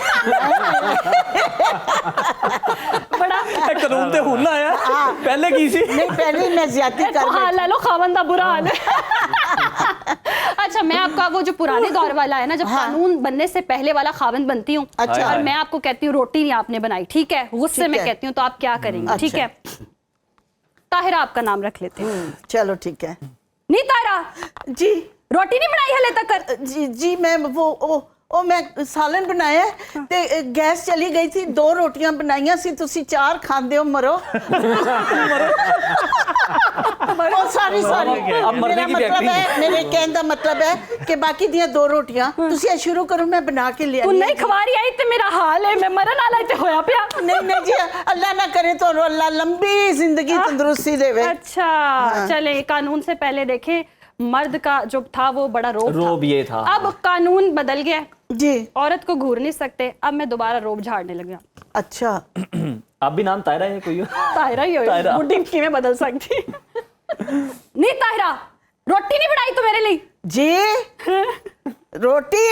बड़ा कानून ते हुन आया पहले की सी नहीं, पहले मैं ज्यादती कर हाल ले लो, खाविंद दा बुरा हाल है। अच्छा, मैं आपका वो जो पुराने दौर वाला है ना, जब कानून बनने से पहले वाला खाविंद बनती हूँ। अच्छा, और मैं आपको कहती हूँ रोटी नहीं आपने बनाई, ठीक है, गुस्से में कहती हूँ, तो आप क्या करेंगे? ठीक है, ताहिरा आपका नाम रख लेते हैं। चलो ठीक है। नहीं ताहिरा जी, रोटी नहीं बनाई हले तक? जी मैं वो मैं सालन बनाया ते गैस चली गई थी, 2 रोटियां बनाइयां सी, तुसी 4 खांदे हो, मरो। सारी मेरे कहने का मतलब है कि बाकी दियां 2 रोटियां तुसी शुरू करो, मैं बना के ले। तू नहीं खवारी आई ते मेरा हाल है, मैं मरन वाला ते होया पिया। नहीं जी, अल्लाह ना करे तो अल्लाह लंबी जिंदगी तंदुरुस्ती देवे। अच्छा चले, कानून से पहले देखें, मर्द का जो था वो बड़ा रोब ये था। अब कानून बदल गया जी, औरत को घूर नहीं सकते, अब मैं दोबारा रोब झाड़ने लग गया। अच्छा आप भी नाम ताहिरा है कोई? ताहिरा ही हो, बुढ़ी की में बदल सकती। नहीं ताहिरा, रोटी नहीं बनाई तू मेरे लिए? जी रोटी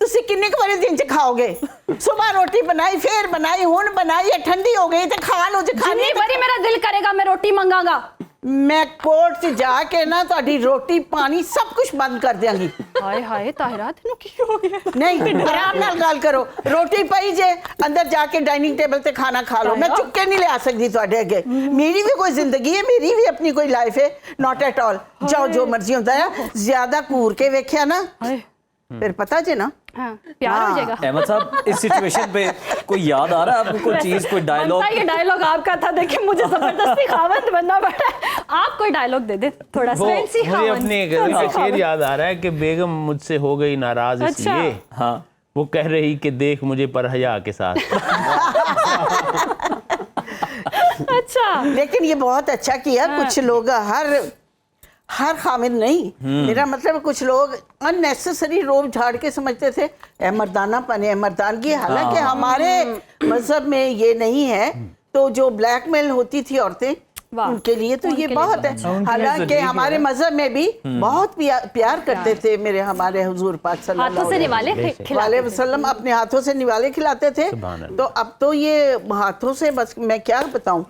तुसी किन्नी बारी दिन च खाओगे? सुबह रोटी बनाई, फिर बनाई, हुन बनाई है, ठंडी हो गई तो खा लो। जितनी बारी मेरा दिल करेगा मैं रोटी मंगागा। मैं कोर्ट से जाके ना ਤੁਹਾਡੀ रोटी पानी सब कुछ बंद कर देंगी। हाय हाय ताहिरा, तेनू की हो गया? नहीं, आराम नाल गल करो। रोटी पई जे, अंदर जाके डाइनिंग टेबल ते खाना खा लो। मैं चुप के नहीं ले आ सकती ਤੁਹਾਡੇ ਅੱਗੇ। मेरी भी कोई जिंदगी है, मेरी भी अपनी कोई लाइफ है, नॉट एट ऑल। जाओ जो मर्जी होता है, ज्यादा घूर के वेख्या ना फिर पता जे ना प्यार हो जाएगा। अहमद साहब, इस सिचुएशन पे कोई याद आ रहा है आपको? कोई चीज, कोई डायलॉग? ये डायलॉग आपका था, देखिए मुझे जबरदस्ती खाविंद बनना पड़ा। आप कोई डायलॉग दे दे थोड़ा सा। मुझे अपने एक शेर याद आ रहा है कि बेगम मुझसे हो गई नाराज इसलिए, हाँ, वो कह रही कि देख मुझे पर हया के साथ। अच्छा, लेकिन ये बहुत अच्छा किया। कुछ लोग हर खामिद नहीं, मेरा मतलब कुछ लोग अननेसेसरी रोब झाड़ के समझते थे ए मर्दानापन है, मर्दानगी। हालांकि हमारे मजहब में ये नहीं है। तो जो ब्लैकमेल होती थी औरतें, उनके लिए तो ये बहुत है। हालांकि हमारे मजहब में भी बहुत प्यार करते थे मेरे हमारे हुजूर पाक सल्लल्लाहु अलैहि वसल्लम, अपने हाथों से निवाले खिलाते थे। तो अब तो ये हाथों से बस मैं क्या बताऊं।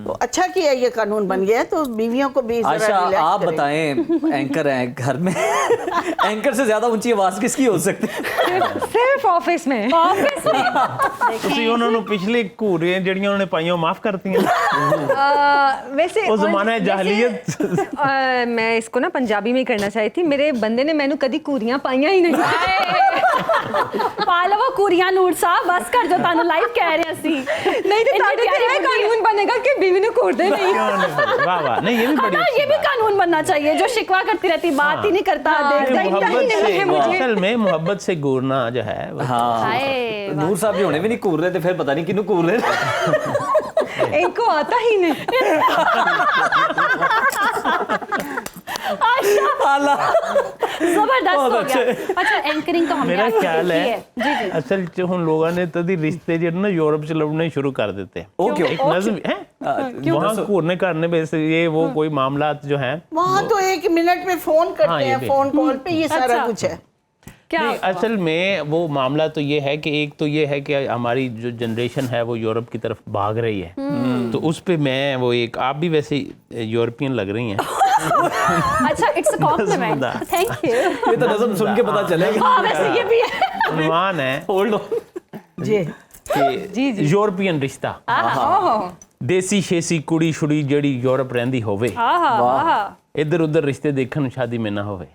तो अच्छा किया ये कानून बन गया, तो बीवियों को भी अच्छा आप बताएं, एंकर हैं घर में एंकर से ज्यादा ऊंची आवाज किसकी हो सकती है? सिर्फ ऑफिस में। ਤੁਸੀਂ ਉਹਨਾਂ ਨੂੰ ਪਿਛਲੇ ਘੂਰੀਆਂ ਜਿਹੜੀਆਂ ਉਹਨੇ ਪਾਈਆਂ ਉਹ ਮਾਫ ਕਰਤੀਆਂ? वैसे वो ज़माना है जाहलियत। मैं इसको ना पंजाबी में करना चाही थी। मेरे बंदे ने मैनू कदी कूरियां पाइयां ही नहीं। पालो कूरियां नूर साहब, बस कर जो तानू लाइव कह रहे सी। नहीं तो ताड़े ते ये कानून बनेगा कि बीवी ने कूर दे नहीं। वाह वाह, नहीं ये भी बढ़िया, ये भी कानून बनना चाहिए। जो शिकवा करती रहती, बात ही नहीं करता, देखता ही नहीं है मुझे। असल में मोहब्बत से घूरना जो है। हाँ, नूर साहब जी होने भी नहीं कूर रहे थे, फिर पता नहीं किन्नू कूर रहे। इनको आता ही नहीं। जबरदस्त हो गया। अच्छा, एंकरिंग तो हमने मेरा ख्याल है जी। असल च हुन लोगों ने तदी रिश्ते जो ना यूरोप च लड़ने शुरू कर देते हैं। एक नज़म है वहाँ घूरने करने पे ये वो कोई मामला जो है वहाँ तो 1 मिनट में फोन करते हैं, फोन कॉल पे ये सारा कुछ है। नहीं, असल में वो मामला तो ये है कि एक तो ये है कि हमारी जो जनरेशन है वो यूरोप की तरफ भाग रही है। तो उस पे मैं वो एक, आप भी वैसे यूरोपियन लग रही हैं। अच्छा, it's a compliment, thank you. ये तो नज़म सुन के पता चलेगा। हाँ, वैसे ये भी है। अनुमान है, होल्ड ऑन जी, यूरोपियन रिश्ता, देसी शेसी कुड़ी शुड़ी जेड़ी यूरोप रहंदी होवे, इधर उधर रिश्ते देखन शादी में ना होवे।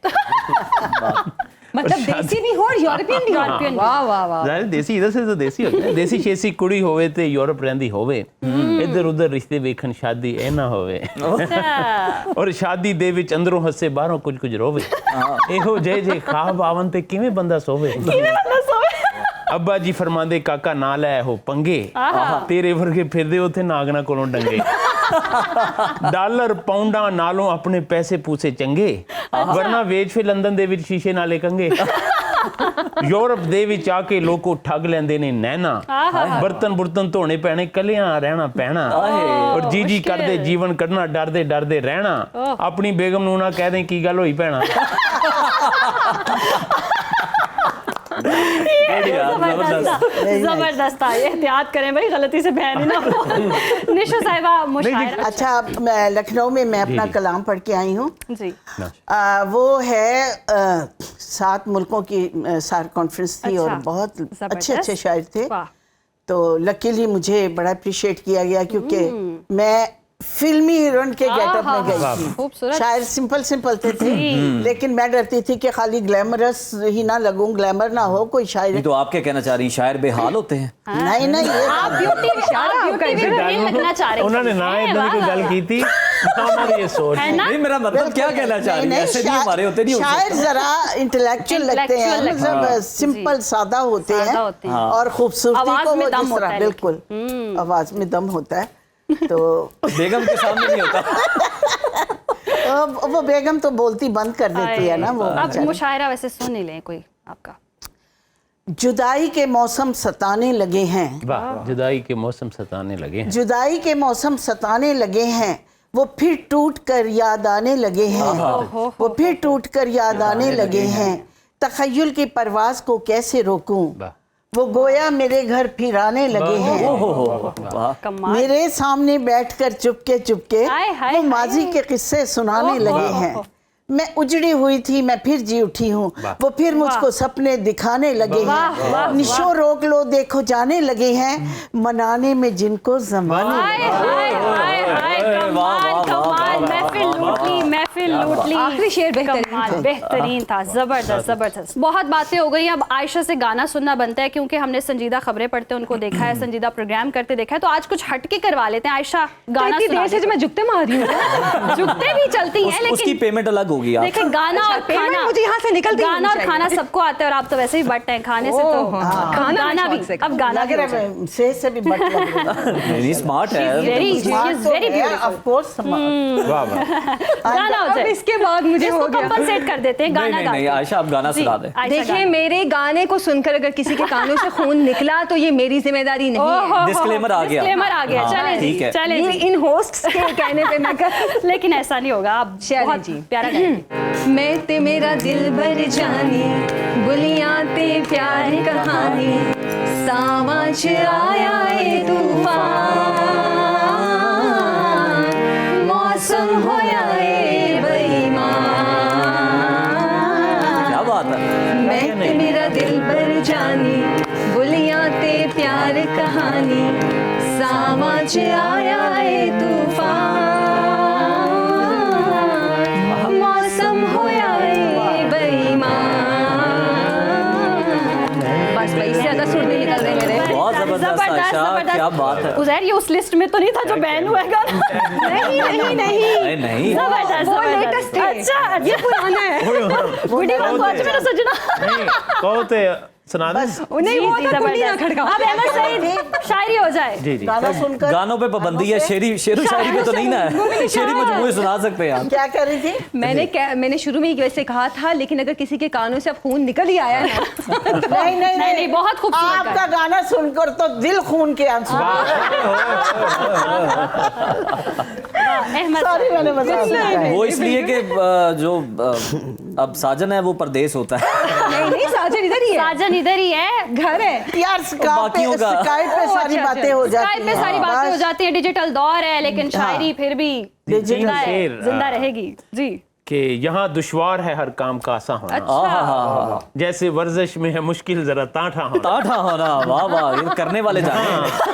मतलब देसी भी हो और यूरोपियन भी। वाह वाह वाह, जाहिर देसी इधर से तो देसी होता है। देसी शेसी कुड़ी होवे ते यूरोप रहंदी होवे, इधर उधर रिश्ते वेखन शादी ए ना होवे। और शादी दे विच अंदरों हसे बाहरों कुछ कुछ रोवे। एहो जे जे ख्वाब आवन ते किवें बंदा सोवे। अब्बा जी फरमांदे काका ना लै हो पंगे, तेरे वर्गे फिरदे उथे नागना कोलों डंगे। डॉलर पाउंडा नालों अपने पैसे पूसे चंगे, वरना वेच फिर लंदन दे विच शीशे नाले कंगे। यूरोप ਦੇ ਵਿੱਚ ਆ ਕੇ ਲੋਕੋ ਠੱਗ ਲੈਂਦੇ ਨੇ ਨੈਣਾ ਬਰਤਨ ਧੋਣੇ ਪੈਣੇ ਕੱਲਿਆਂ ਰਹਿਣਾ ਪੈਣਾ ਔਰ ਜੀ ਕਰਦੇ ਜੀਵਨ ਕੱਢਣਾ ਡਰਦੇ ਡਰਦੇ ਰਹਿਣਾ ਆਪਣੀ ਬੇਗਮ ਨੂੰ ਨਾ ਕਹਿ ਦੇ ਕੀ ਗੱਲ ਹੋਈ ਭੈਣਾ जबरदस्त था। एहतियात करें भाई, गलती से बहन ही ना हो। निशा साहिबा मुशायरा। अच्छा, मैं लखनऊ में मैं अपना कलाम पढ़ के आई हूँ जी। वो है 7 मुल्कों की सार कॉन्फ्रेंस थी और बहुत अच्छे शायर थे। तो लकीली मुझे बड़ा अप्रिशिएट किया गया क्योंकि मैं फिल्मी हीरोइन के गेटअप में गई थी। शायर सिंपल थे लेकिन मैं डरती थी कि खाली ग्लैमरस ही ना लगूं, ग्लैमर ना हो कोई शायर। तो आप क्या कहना चाह रही हैं, शायर बेहाल होते हैं? नहीं नहीं, आप ब्यूटी लगना चाह रहे हैं। उन्होंने ना इधर कोई गल की थी, हमारी ये सोच नहीं, मेरा मतलब क्या कहना चाह रही है, ऐसे नहीं हमारे होते नहीं। शायर जरा इंटेलेक्चुअल लगते हैं, मतलब सिंपल सादा होते हैं और खूबसूरती को वो जिस तरह बिल्कुल आवाज में दम होता है। तो बेगम के सामने नहीं होता। वो बेगम तो बोलती बंद कर देती है ना वो। अब मुशायरा वैसे सुन ही लें कोई आपका। जुदाई के मौसम सताने लगे हैं। वाह, जुदाई के मौसम सताने लगे हैं। जुदाई के मौसम सताने लगे हैं, वो फिर टूट कर याद आने लगे हैं। वो फिर टूट कर याद आने लगे हैं, तखय्युल की परवाज को कैसे रोकूं, वो गोया मेरे घर फिर आने लगे हैं। मेरे सामने बैठकर चुपके चुपके वो माजी के किस्से सुनाने लगे हैं। मैं उजड़ी हुई थी, मैं फिर जी उठी हूँ, वो फिर मुझको सपने दिखाने लगे हैं। निशो रोक लो देखो जाने लगे हैं, मनाने में जिनको जमाने महफिल लूट ली। आखिरी शेर बेहतरीन था, जबरदस्त। बहुत बातें हो गई, अब आयशा से गाना सुनना बनता है क्योंकि हमने संजीदा खबरें पढ़ते उनको देखा है, संजीदा प्रोग्राम करते देखा है, तो आज कुछ हटके करवा लेते हैं। आयशा गाना देर से मैं झुकते मार रही हूँ। झुकते भी चलती हैं लेकिन उसकी पेमेंट अलग होगी। देखिए गाना और खाना, मुझे यहाँ से निकलती गाना और खाना सबको आता है और आप तो वैसे भी बट हैं खाने से, तो गाना भी अब गाना भी से भी बट लग नहीं, स्मार्ट है, ऑफ कोर्स। गाना हो जाए, इसके बाद मुझे हो गया। कंपनसेट कर देते हैं गाना। नहीं, आयशा आप गाना सुना दें। देखिए, मेरे गाने को सुनकर अगर किसी के कानों से खून निकला तो ये मेरी जिम्मेदारी नहीं है। डिस्क्लेमर आ गया। चले ठीक है, चले इन होस्ट्स के कहने पे मैं लेकिन ऐसा नहीं होगा। आप बहुत प्यारा गाएंगे। मैं ते मेरा दिल भर जानी, बुलियां ते प्यार कहानी, सावच आया ए तूफान, मौसम होया ए बेईमान। क्या बात है। मैं ते मेरा दिल भर जानी, बुलियां ते प्यार कहानी, सावच आया ए तूफान, मौसम होया ए बेईमान। बस भाई, ज्यादा सुर नहीं निकल रहे मेरे। बहुत जबरदस्त आयशा, क्या बात है। उज़ैर, ये उस लिस्ट में तो नहीं था जो बैन हुआ गाना? नहीं, जबरदस्त। अच्छा, ये पुराना है। बुढ़ी बात को आज मेरा सजना। नहीं कहो तो सुना दे। नहीं, वो तो कुंडी ना खड़काओ। अब अहमद सईद शायरी हो जाए। जी गाना सुनकर। गानों पे पाबंदी है, शेरी शायरी पे तो नहीं ना है। शेरी मजमूए सुना सकते हैं आप। क्या कर रही थी? मैंने शुरू में ही वैसे कहा था, लेकिन अगर किसी के कानों से अब खून निकल ही आया है नहीं, बहुत खूबसूरत आपका गाना सुनकर तो दिल खून के आंसू। सॉरी, मैंने मजाक किया। वो इसलिए कि जो अब साजन है वो परदेश होता है। नहीं, साजन इधर ही है। साजन इधर ही है, घर है यार। स्काइप पे सारी बातें हो जाती स्काइप पे सारी बातें हो जाती हैं। डिजिटल दौर है लेकिन शायरी फिर भी जिंदा रहेगी जी। कि यहाँ दुश्वार है हर काम का आसा होना। जैसे वर्जिश में है मुश्किल जरा ताठा होना। वाह वाह, ये करने वाले जाने।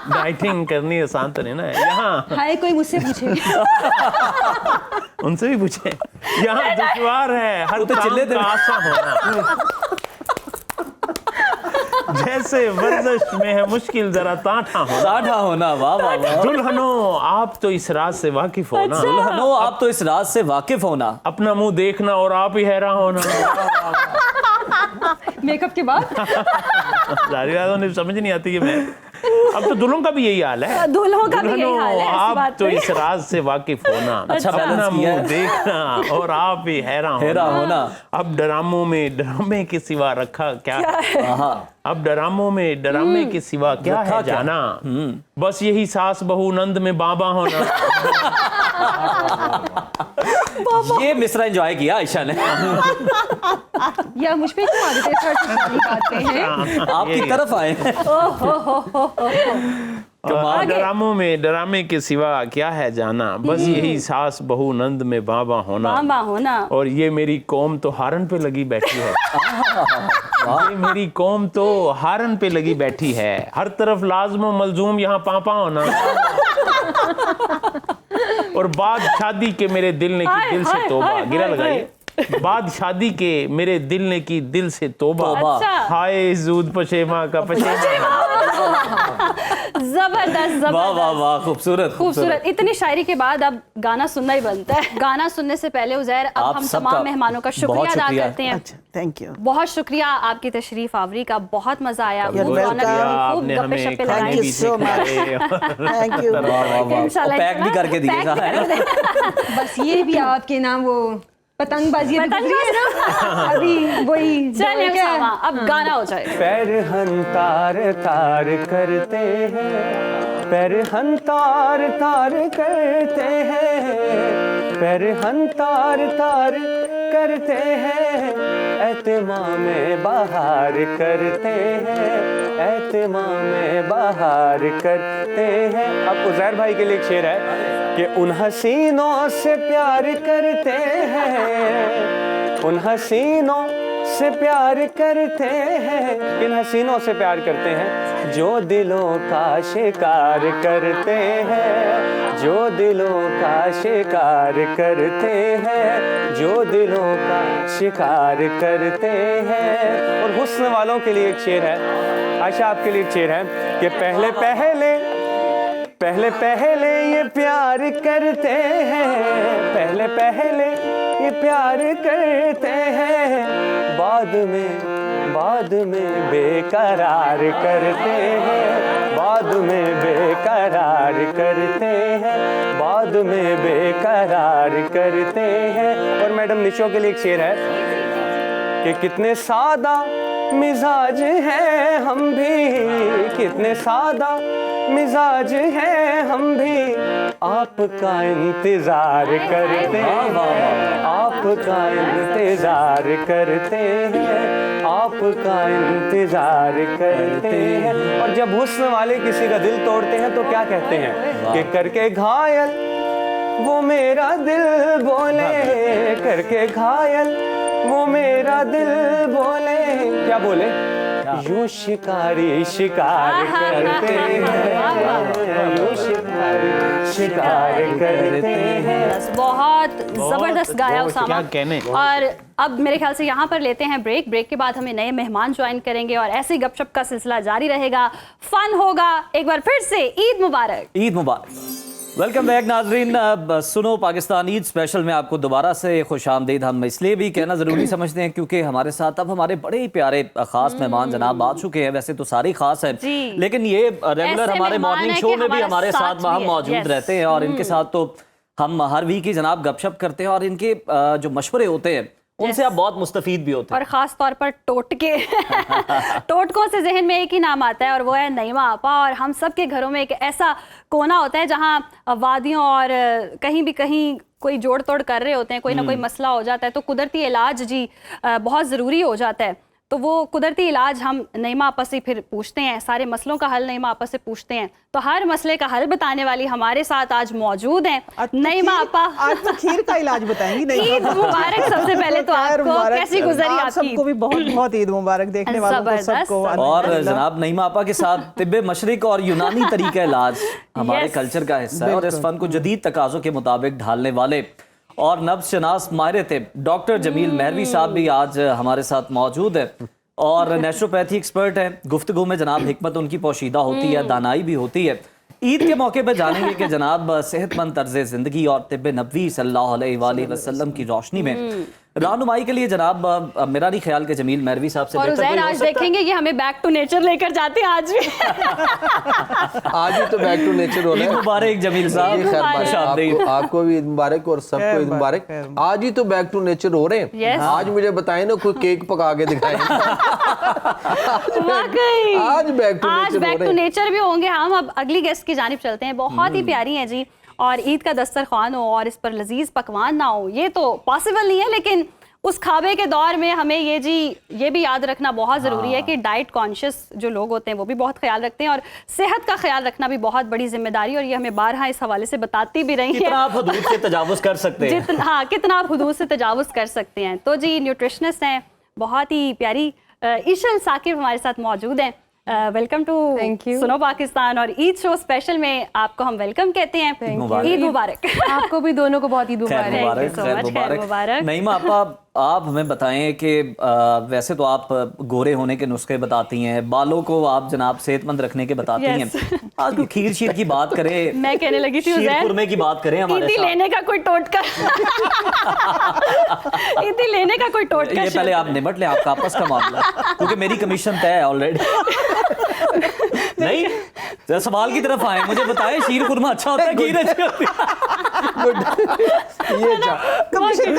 डाइटिंग करनी आसान तो नहीं ना यहाँ। हाय, कोई मुझसे पूछे। उनसे भी पूछे। यहाँ दुश्वार है हर काम का आसा होना। जैसे वर्जिश में है मुश्किल जरा ताठा होना। वाह वाह। दुल्हनो आप तो इस राज से वाकिफ होना। दुल्हनो आप तो इस राज से वाकिफ होना। अपना मुंह देखना और आप ही हैरान होना। मेकअप के बाद सारी बात उन्हें समझ नहीं आती कि मैं अब तो दुल्हों का भी यही हाल है। दुल्हों का भी यही हाल है, ऐसी आप बात तो नहीं। इस राज से वाकिफ होना, अच्छा, अपना बैलेंस किया मुंह है। देखना और आप भी हैरान होना। अब ड्रामों में ड्रामे के सिवा रखा क्या है? अब ड्रामों में ड्रामे के सिवा क्या है जाना? बस यही सास बहू नंद में बाबा होना। ये मिसरा एंजॉय किया आयशा ने। या मुझ पे क्यों आदत है सर सारी बातें हैं? आपकी तरफ आए। ड्रामों में ड्रामे के सिवा क्या है जाना? बस यही सास बहू नंद में बाबा होना। बाबा होना। और ये मेरी कौम तो हारन पे लगी बैठी है। ये मेरी कौम तो हारन पे लगी बैठी है। हर तरफ लाजमो मलजूम यहाँ पापा होना। और बाद शादी के मेरे दिल ने की दिल से तौबा। गिरा लगाइए। बाद शादी के मेरे दिल ने की दिल से तौबा। अच्छा। हाय जूद पशेमा का पशेमा। जबरदस्त वाह वाह जबरदस्त वाह, खूबसूरत खूबसूरत। इतनी शायरी के बाद अब गाना सुनना ही बनता है। गाना सुनने से पहले उज़ैर, अब आप हम सबका तमाम मेहमानों का शुक्रिया बहुत अदा शुक्रिया। करते हैं। Thank you. बहुत शुक्रिया आपकी तशरीफ आवरी का, बहुत मजा आया। You're खूब रौनक welcome। हुई, खूब आपने गप्पे हमें शप्पे खाने लगाए। Thank you भी so much। सिखाए। Thank you. वाह वाह वाह। इंशाल्लाह, पैक भी करके दिएगा। बस ये भी आपके नाम वो पतंगबाजी अभी वही चलिए उसामा, अब गाना हो जाए। पैर हम तार तार करते हैं, पैर हम तार तार करते हैं, पैर हम तार तार करते हैं, एतमाम बहार करते हैं, एतमाम बहार करते हैं। अब उज़ैर भाई के लिए एक शेर है कि उन हसीनों से प्यार करते हैं, उन हसीनों से प्यार करते हैं, किन हसीनों से प्यार करते हैं? जो दिलों का शिकार करते हैं, जो दिलों का शिकार करते हैं, जो दिलों का शिकार करते हैं। और हुस्न वालों के लिए एक शेर है, आयशा आपके लिए एक शेर है कि पहले पहले पहले पहले ये प्यार करते हैं, पहले पहले ये प्यार करते हैं, बाद में बेकरार करते हैं, बाद में बेकरार करते हैं, बाद में बेकरार करते हैं। और मैडम निशो के लिए एक शेर है कि कितने सादा मिजाज हैं हम भी, कितने सादा मिजाज हैं हम भी, आपका इंतजार करते हैं, आपका इंतजार करते हैं, आपका इंतजार करते हैं। और जब हुस्न वाले किसी का दिल तोड़ते हैं तो क्या कहते हैं कि करके घायल वो मेरा दिल बोले, करके घायल वो मेरा दिल बोले, क्या बोले? यूं शिकारी शिकार करते हैं, यूं शिकारी शिकार करते हैं। बहुत जबरदस्त गाया उसामा। क्या कहने। और अब मेरे ख्याल से यहाँ पर लेते हैं ब्रेक। ब्रेक के बाद हमें नए मेहमान ज्वाइन करेंगे और ऐसे ही गपशप का सिलसिला जारी रहेगा, फन होगा। एक बार फिर से ईद मुबारक। ईद मुबारक। वेलकम बैक नाजरीन। अब सुनो पाकिस्तान ईद स्पेशल में आपको दोबारा से खुशामदीद हम इसलिए भी कहना ज़रूरी समझते हैं क्योंकि हमारे साथ अब हमारे बड़े ही प्यारे ख़ास मेहमान जनाब आ चुके हैं। वैसे तो सारे ख़ास हैं, लेकिन ये रेगुलर हमारे मॉर्निंग शो में भी हमारे साथ वहाँ मौजूद रहते हैं और इनके साथ तो हम हर वीक ही जनाब गपशप करते हैं और इनके जो मशवरे होते हैं उनसे आप बहुत मुस्तफीद भी होते हैं। और ख़ास तौर पर टोटके टोटकों से जहन में एक ही नाम आता है और वो है नईमा आपा। और हम सब के घरों में एक ऐसा कोना होता है जहाँ वादियों और कहीं भी कहीं कोई जोड़ तोड़ कर रहे होते हैं, कोई ना कोई मसला हो जाता है, तो कुदरती इलाज जी बहुत ज़रूरी हो जाता है। तो वो कुदरती इलाज हम नईमा आपा से फिर पूछते हैं, सारे मसलों का हल नईमा आपा से पूछते हैं। तो हर मसले का हल बताने वाली हमारे साथ आज मौजूद हैं नईमा आपा। आज तो खीर का इलाज बताएंगी। नहीं, ईद मुबारक सबसे पहले तो आपको, कैसी गुजरी आप आपकी? सबको भी बहुत बहुत ईद मुबारक, देखने वालों को सबको। और जनाब नईमा आपा के साथ तिब्बे मशरिक और यूनानी तरीका इलाज हमारे कल्चर का हिस्सा है और इस फन को जदीद तकाज़ों के मुताबिक ढालने वाले और नब्ज़ शनास माहिर थे डॉक्टर जमील मेहरवी साहब भी आज हमारे साथ मौजूद है और नेचुरोपैथी एक्सपर्ट हैं। गुफ्तगू में जनाब हिकमत उनकी पोशीदा होती है, दानाई भी होती है। ईद के मौके पर जानेंगे कि जनाब सेहतमंद तर्ज ज़िंदगी और तिब्ब नबवी सल्लल्लाहु अलैहि वसल्लम की रोशनी में रहनुमाई के लिए जनाब मेरा नहीं ख्याल कि जमील मैरवी साहब से और बेहतर कोई उज़ैर हो आज सकता है। देखेंगे कि हमें बैक टू नेचर लेकर जाते हैं आज भी। आज ही तो बैक टू नेचर हो रहा ईद है। मुबारक जमील साहब, जी, खैर बात है। खुशामदीद। आपको भी ईद मुबारक और सबको ईद मुबारक। आज ही तो बैक टू नेचर हो रहे हैं। Yes. आज मुझे बताएं ना, कोई केक पका के दिखाएं। वाकई आज बैक टू आज नेचर बैक टू नेचर भी होंगे हम। अब अगली गेस्ट की जानिब चलते हैं। बहुत ही प्यारी है जी, और ईद का दस्तरखान हो और इस पर लजीज पकवान ना हो, ये तो पॉसिबल नहीं है, लेकिन उस खाबे के दौर में हमें ये भी याद रखना बहुत ज़रूरी है कि डाइट कॉन्शियस जो लोग होते हैं वो भी बहुत ख्याल रखते हैं, और सेहत का ख्याल रखना भी बहुत बड़ी जिम्मेदारी, और ये हमें बारहा इस हवाले से बताती भी रही कितना है आप हदूद से तजावुज कर सकते हैं। हाँ, कितना आप हुदूद से तजावुज कर सकते हैं। तो जी न्यूट्रिशनिस्ट हैं, बहुत ही प्यारी ईशल साकिब हमारे साथ मौजूद हैं। वेलकम टू सुनो पाकिस्तान, और ईद शो स्पेशल में आपको हम वेलकम कहते हैं। ईद मुबारक। आपको भी दोनों को बहुत ईद खैर मुबारक। मुबारक, खैर मुबारक। नईमा आपा, आप हमें बताएं कि वैसे तो आप गोरे होने के नुस्खे बताती हैं, बालों को आप जनाब सेहतमंद रखने के बताती हैं। आज कोई खीर शीर की बात करें, मैं कहने लगी थी शीर कुरमे की बात करें हमारे ईदी साथ। लेने का कोई टोटका ईदी लेने का कोई टोटका ये पहले आप निपट लें, आपका आपस का मामला, क्योंकि मेरी कमीशन तय है ऑलरेडी। नहीं, जरा सवाल की तरफ आए, मुझे बताएं शीर कुरमा अच्छा होता है, खीर अच्छी होती है? ये कमीशन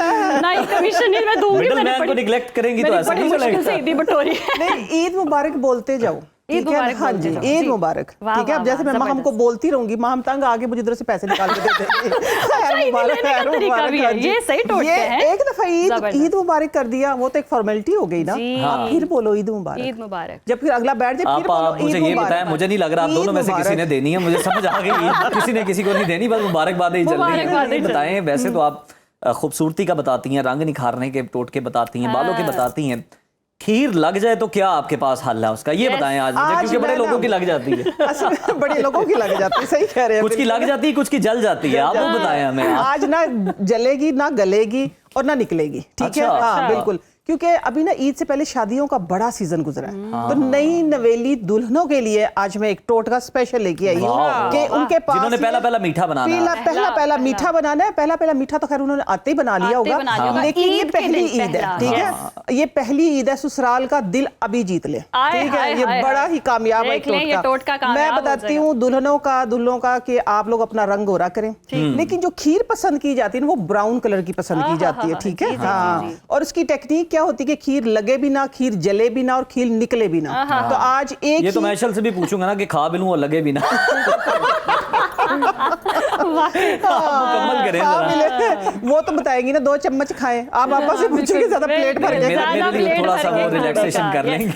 नहीं, कमीशन नहीं मैं दूंगी। मिडल मैन को निगलेक्ट करेंगी तो ऐसा नहीं मुश्किल से चलेगा। ईदी बटोरी है। नहीं, ईद मुबारक बोलते जाओ। ईद ठीक है? मुबारक हाँ बोलते जी, जाओ। ईद जी। मुबारक। वाह, ठीक है, अब वाह, जैसे मैं वाह, हमको बोलती रहूंगी, हम तंग आगे मुझे इधर से पैसे निकाल के देते हैं। खैर मुबारक, लेने का खैर तरीका मुबारक, भी है, हाँ जी। ये सही टोटके ये हैं। एक दफा जबरदस्त। ईद मुबारक कर दिया, वो तो एक फॉर्मेलिटी हो गई ना। जी। आप फिर बोलो ईद मुबारक। ईद मुबारक। जब फिर अगला बैठ जाए फिर आप बोलो मुझे ईद ये मुबारक। बताएं, मुझे नहीं लग रहा आप दोनों में से किसी ने देनी है, मुझे समझ आ गई। किसी ने किसी को नहीं देनी, बस मुबारकबादें ही चल रही मुबारकबादें हैं। चल बताएं, वैसे तो आप खूबसूरती का बताती हैं, रंग निखारने के टोटके बताती हैं, बालों के बताती हैं, खीर लग जाए तो क्या आपके पास हल है उसका, ये बताएं आज मुझे, क्योंकि बड़े लोगों की लग जाती है। असल में बड़े लोगों की लग जाती है, सही कह रहे हैं। कुछ की लग जाती है, कुछ की जल जाती है, आप वो बताएं हमें। आज ना जलेगी, ना गलेगी और ना निकलेगी। ठीक है, अच्छा। हाँ बिल्कुल, क्योंकि अभी ना ईद से पहले शादियों का बड़ा सीजन गुजरा है, तो नई नवेली दुल्हनों के लिए आज मैं एक टोटका स्पेशल लेके आई हूँ कि उनके पास जिन्होंने पहला मीठा बनाना है। पहला मीठा बनाना है। पहला मीठा तो खैर उन्होंने आते ही बना लिया आते होगा, बना लिया होगा। लेकिन ये ईद के पहली दिन ईद है। पहला। ठीक है, ये पहली ईद है, ससुराल का दिल अभी जीत ले। आय, ठीक है, हाय, ये हाय, बड़ा हाय। ही कामयाब है देख लें, ये टोटका कामयाब मैं हो बताती जाएगा। हूँ दुल्हनों का कि आप लोग अपना रंग गोरा करें, लेकिन जो खीर पसंद की जाती है ना, वो ब्राउन कलर की पसंद की जाती है। ठीक है, हाँ। और उसकी टेक्निक क्या होती है कि खीर लगे भी ना, खीर जले भी ना और खीर निकले भी ना। तो आज एक ये तो मैं ऐशल से भी पूछूंगा ना कि खा भी लूं और लगे भी ना। मुकम्मल करें जरा। वो तो बताएंगी ना, 2 चम्मच खाएं। आप आपस से पूछोगे ज्यादा प्लेट भर गया। मेरे लिए थोड़ा सा वो रिलैक्सेशन कर लेंगे।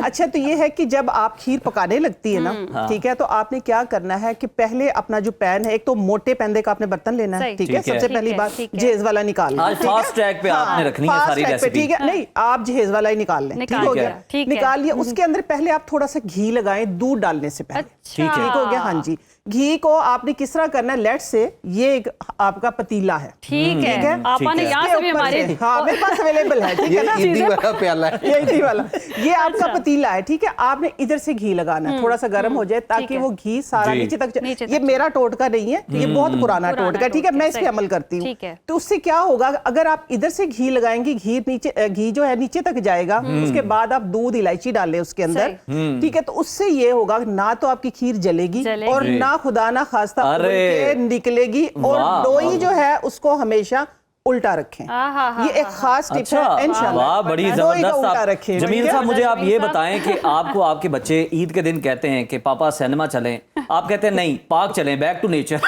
अच्छा, तो ये है कि जब आप खीर पकाने लगती है ना, ठीक है, तो आपने क्या करना है कि पहले अपना जो पैन है, एक तो मोटे पैंदे का आपने बर्तन लेना है। ठीक है, सबसे पहली बात जहेज वाला निकालना। आज फास्ट ट्रैक पे आपने रखनी है सारी रेसिपी। ठीक है, नहीं आप जहेज वाला ही निकाल लें। ठीक हो गया, निकाल लिया। उसके अंदर पहले आप थोड़ा सा घी लगाएं, दूध डालने से पहले। ठीक हो गया, हाँ जी। घी को आपने किस तरह करना है, लेट से ये एक आपका पतीला है। ठीक है, आपने यहाँ से भी हमारे, हाँ मेरे पास अवेलेबल है। ठीक है ना, ईदी वाला प्याला है, ये ईदी वाला, ये आपका पतीला है। ठीक है, आपने इधर से घी लगाना है, थोड़ा सा गर्म हो जाए ताकि वो घी सारा नीचे तक। ये मेरा टोटका नहीं है, ये बहुत पुराना टोटका है। ठीक है, मैं इस पे अमल करती हूँ। तो उससे क्या होगा, अगर आप इधर से घी लगाएंगे, घी जो है नीचे तक जाएगा, उसके बाद आप दूध इलायची डाल लें उसके अंदर। ठीक है, तो उससे ये होगा ना तो आपकी खीर जलेगी और ना खुदा ना खास्ता निकलेगी, और डोई जो है उसको हमेशा उल्टा रखें। ये एक खास टिप है इंशाल्लाह। वाह, बड़ी जबरदस्त। जमील साहब, मुझे आप ये बताएं कि आपको आपके बच्चे ईद के दिन कहते हैं कि पापा सिनेमा चलें, आप कहते हैं नहीं पार्क चलें, बैक टू नेचर।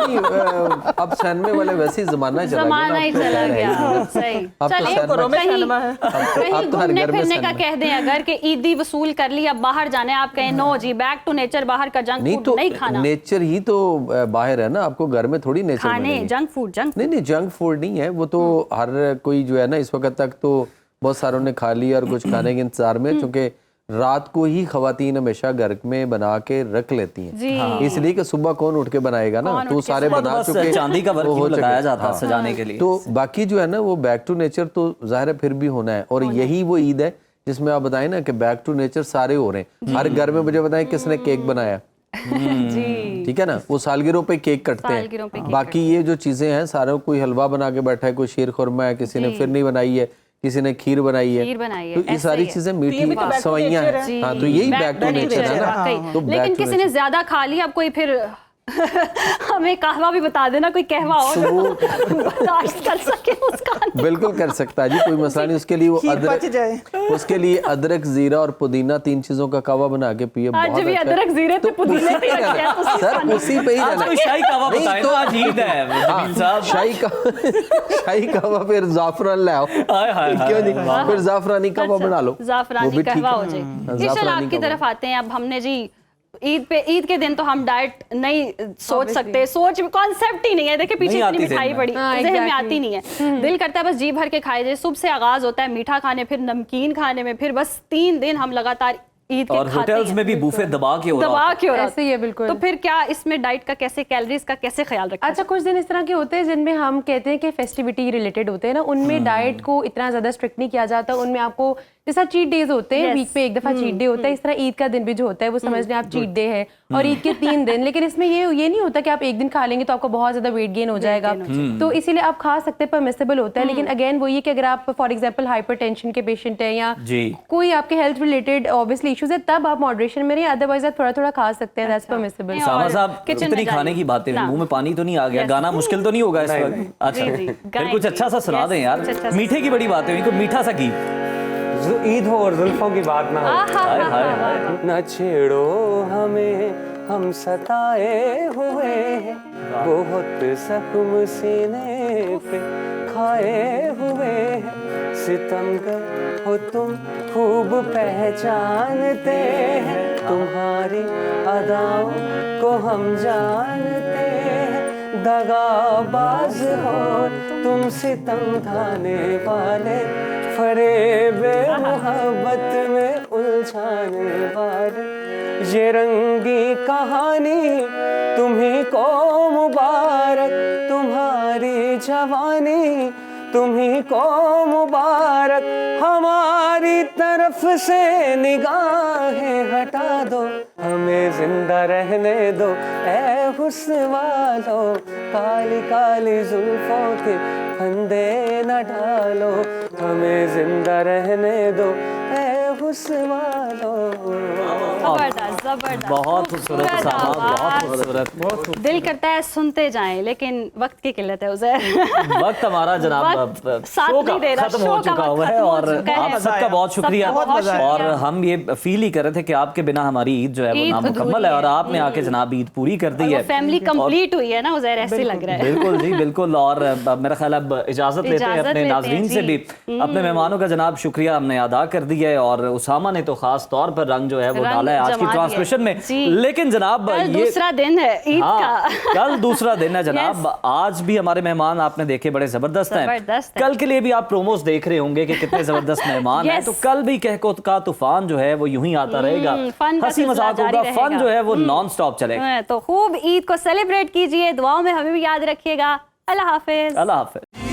अब सिनेमा वाले वैसे ही जमाना ही चला गया। सही, चलिए कहीं घूमने फिरने का कह दें अगर कि ईदी वसूल कर ली, अब बाहर जाने, आप कहें no ji back to nature, बाहर का जंक फूड नहीं खाना। नेचर ही तो बाहर है ना, आपको घर में थोड़ी नेचर खाने जंक फूड नहीं, जंक फूड नहीं है वो तो। हर कोई जो है ना इस वक्त तक तो बहुत सारों ने खा लिया और कुछ खाने के इंतजार में, क्योंकि रात को ही खवातीन हमेशा घर में बना के रख लेती हैं, इसलिए कि सुबह कौन उठ के बनाएगा ना, तो सारे बना चुके, चांदी का वर्क लगाया जाता है सजाने के लिए। तो बाकी जो है ना वो बैक टू नेचर तो जाहिर है फिर भी होना है, और यही वो ईद है जिसमें आप बताएं ना कि बैक टू नेचर सारे हो रहे हैं। हर घर में मुझे बताएं किसने केक बनाया, जी ठीक है ना, वो सालगिरों पे केक कटते सालगिरों पे हैं। केक बाकी ये जो चीजें हैं सारा, कोई हलवा बना के बैठा है, कोई शीर खुरमा है, किसी ने फिरनी बनाई है, किसी ने खीर बनाई है, तो ये सारी चीजें मीठी सवैयां हैं। हाँ, तो यही बैक टू नेचर है ना। तो लेकिन किसी ने ज्यादा खा लिया, अब कोई फिर हमें कहवा भी बता देना, कोई कहवा हो बर्दाश्त कर सके उसका। बिल्कुल कर सकता है जी, कोई मसला नहीं। उसके लिए वो उसके लिए अदरक, जीरा और पुदीना 3 चीजों का कहवा बना के पिए। आज भी अदरक, जीरे तो पुदीने पे रखे हैं, सर उसी पे ही रहना। कोई शाही कहवा बताएं तो आज ईद है जमील साहब। शाही कहवा फिर जाफरान ले आओ, क्यों नहीं, फिर जाफरानी कहवा बना लो, जाफरानी कहवा हो जाए। चलो आपकी तरफ आते हैं। अब हमने जी ईद के दिन तो हम डाइट नहीं सोच सकते, सोच कॉन्सेप्ट ही नहीं है। देखिए पीछे इतनी मिठाई पड़ी, ज़हन में आती नहीं है। दिल करता है बस जी भर के खाए जाए। सुबह से आगाज होता है मीठा खाने, फिर नमकीन खाने में, फिर बस 3 दिन हम लगातार ईद के और होटल्स में भी बुफे दबा के हो रहा ऐसे ही है बिल्कुल। तो फिर क्या इसमें डाइट का कैसे, कैलोरीज का कैसे ख्याल रखें? अच्छा, कुछ दिन इस तरह के होते हैं जिनमें हम कहते हैं कि फेस्टिविटी रिलेटेड होते हैं ना, उनमें डाइट को इतना ज्यादा स्ट्रिक्ट नहीं किया जाता। उनमें आपको जैसा चीट डेज होते हैं, वीक पे एक दफा चीट डे होता है, इस तरह ईद का दिन भी जो होता है वो समझ लें आप चीट डे है, और ईद के 3 दिन। लेकिन इसमें ये नहीं होता कि आप एक दिन खा लेंगे तो आपको बहुत ज्यादा वेट गेन हो जाएगा, तो इसीलिए आप खा सकते हैं, परमिसेबल होता है। लेकिन अगेन वो ये कि अगर आप फॉर एग्जाम्पल हाइपरटेंशन के पेशेंट है या कोई आपके हेल्थ रिलेटेड ऑब्वियसली इश्यूज है, तब आप मॉडरेशन में रहिए, अदरवाइज आप थोड़ा थोड़ा खा सकते हैं, दैट्स परमिसेबल। सामा साहब कितनी खाने की बातें, मुंह में पानी तो नहीं आ गया? गाना मुश्किल तो नहीं होगा इस वक्त? अच्छा फिर कुछ अच्छा सा सुना दें यार। मीठे की बड़ी बात है, इनको मीठा सा की ईद हो और जुल्फों की बात ना हो। न छेड़ो हमें, हम सताए हुए हैं, बहुत जख्म सीने पे खाए हुए हैं। सितमगर हो तुम खूब पहचानते हैं, तुम्हारी अदाओं को हम जानते हैं। दगाबाज हो तुम, सितम ढाने वाले, फरेबे मोहब्बत में उलझाने वाले। ये रंगी कहानी तुम्ही को मुबारक, तुम्हारी जवानी तुम्ही को मुबारक। हमारी तरफ से निगाहें हटा दो, हमें जिंदा रहने दो ऐ हुस्न वालो। काली काली जुल्फों के फंदे न डालो, हमें जिंदा रहने दो ऐ हुस्न वालो। जबरदस्त बहुत खूबसूरत साहब, बहुत खूबसूरत। दिल करता है सुनते जाएं, लेकिन वक्त की किल्लत है उज़ैर। वक्त हमारा जनाब खत्म हो चुका हुआ है, और आप सबका बहुत शुक्रिया। और हम ये फील ही कर रहे थे कि आपके बिना हमारी ईद जो है वो नामुकम्मल है, और आपने आके जनाब ईद पूरी कर दी है, फैमिली कंप्लीट हुई है ना उज़ैर, ऐसे लग रहा है। बिल्कुल जी बिल्कुल। और मेरा ख्याल अब इजाजत लेते हैं अपने नाज़रीन से भी। अपने मेहमानों का जनाब शुक्रिया हमने अदा कर दिया है, और उसामा ने तो खास तौर पर रंग जो है वो डाला है आज की ट्रांसमिशन में। लेकिन जनाब ये दूसरा दिन है ईद का, कल दूसरा दिन है जनाब। आज भी हमारे मेहमान आपने देखे बड़े जबरदस्त हैं। कल के लिए भी आप प्रोमोस देख रहे होंगे कि कितने जबरदस्त मेहमान हैं। तो कल भी कहको का तूफान जो है वो यूं ही आता रहेगा, हंसी मजाक होगा, फन जो है वो नॉन स्टॉप चलेगा। तो खूब ईद को सेलिब्रेट कीजिए, दुआओं में हमें भी याद रखिएगा। अल्लाह हाफिज। अल्लाह हाफिज।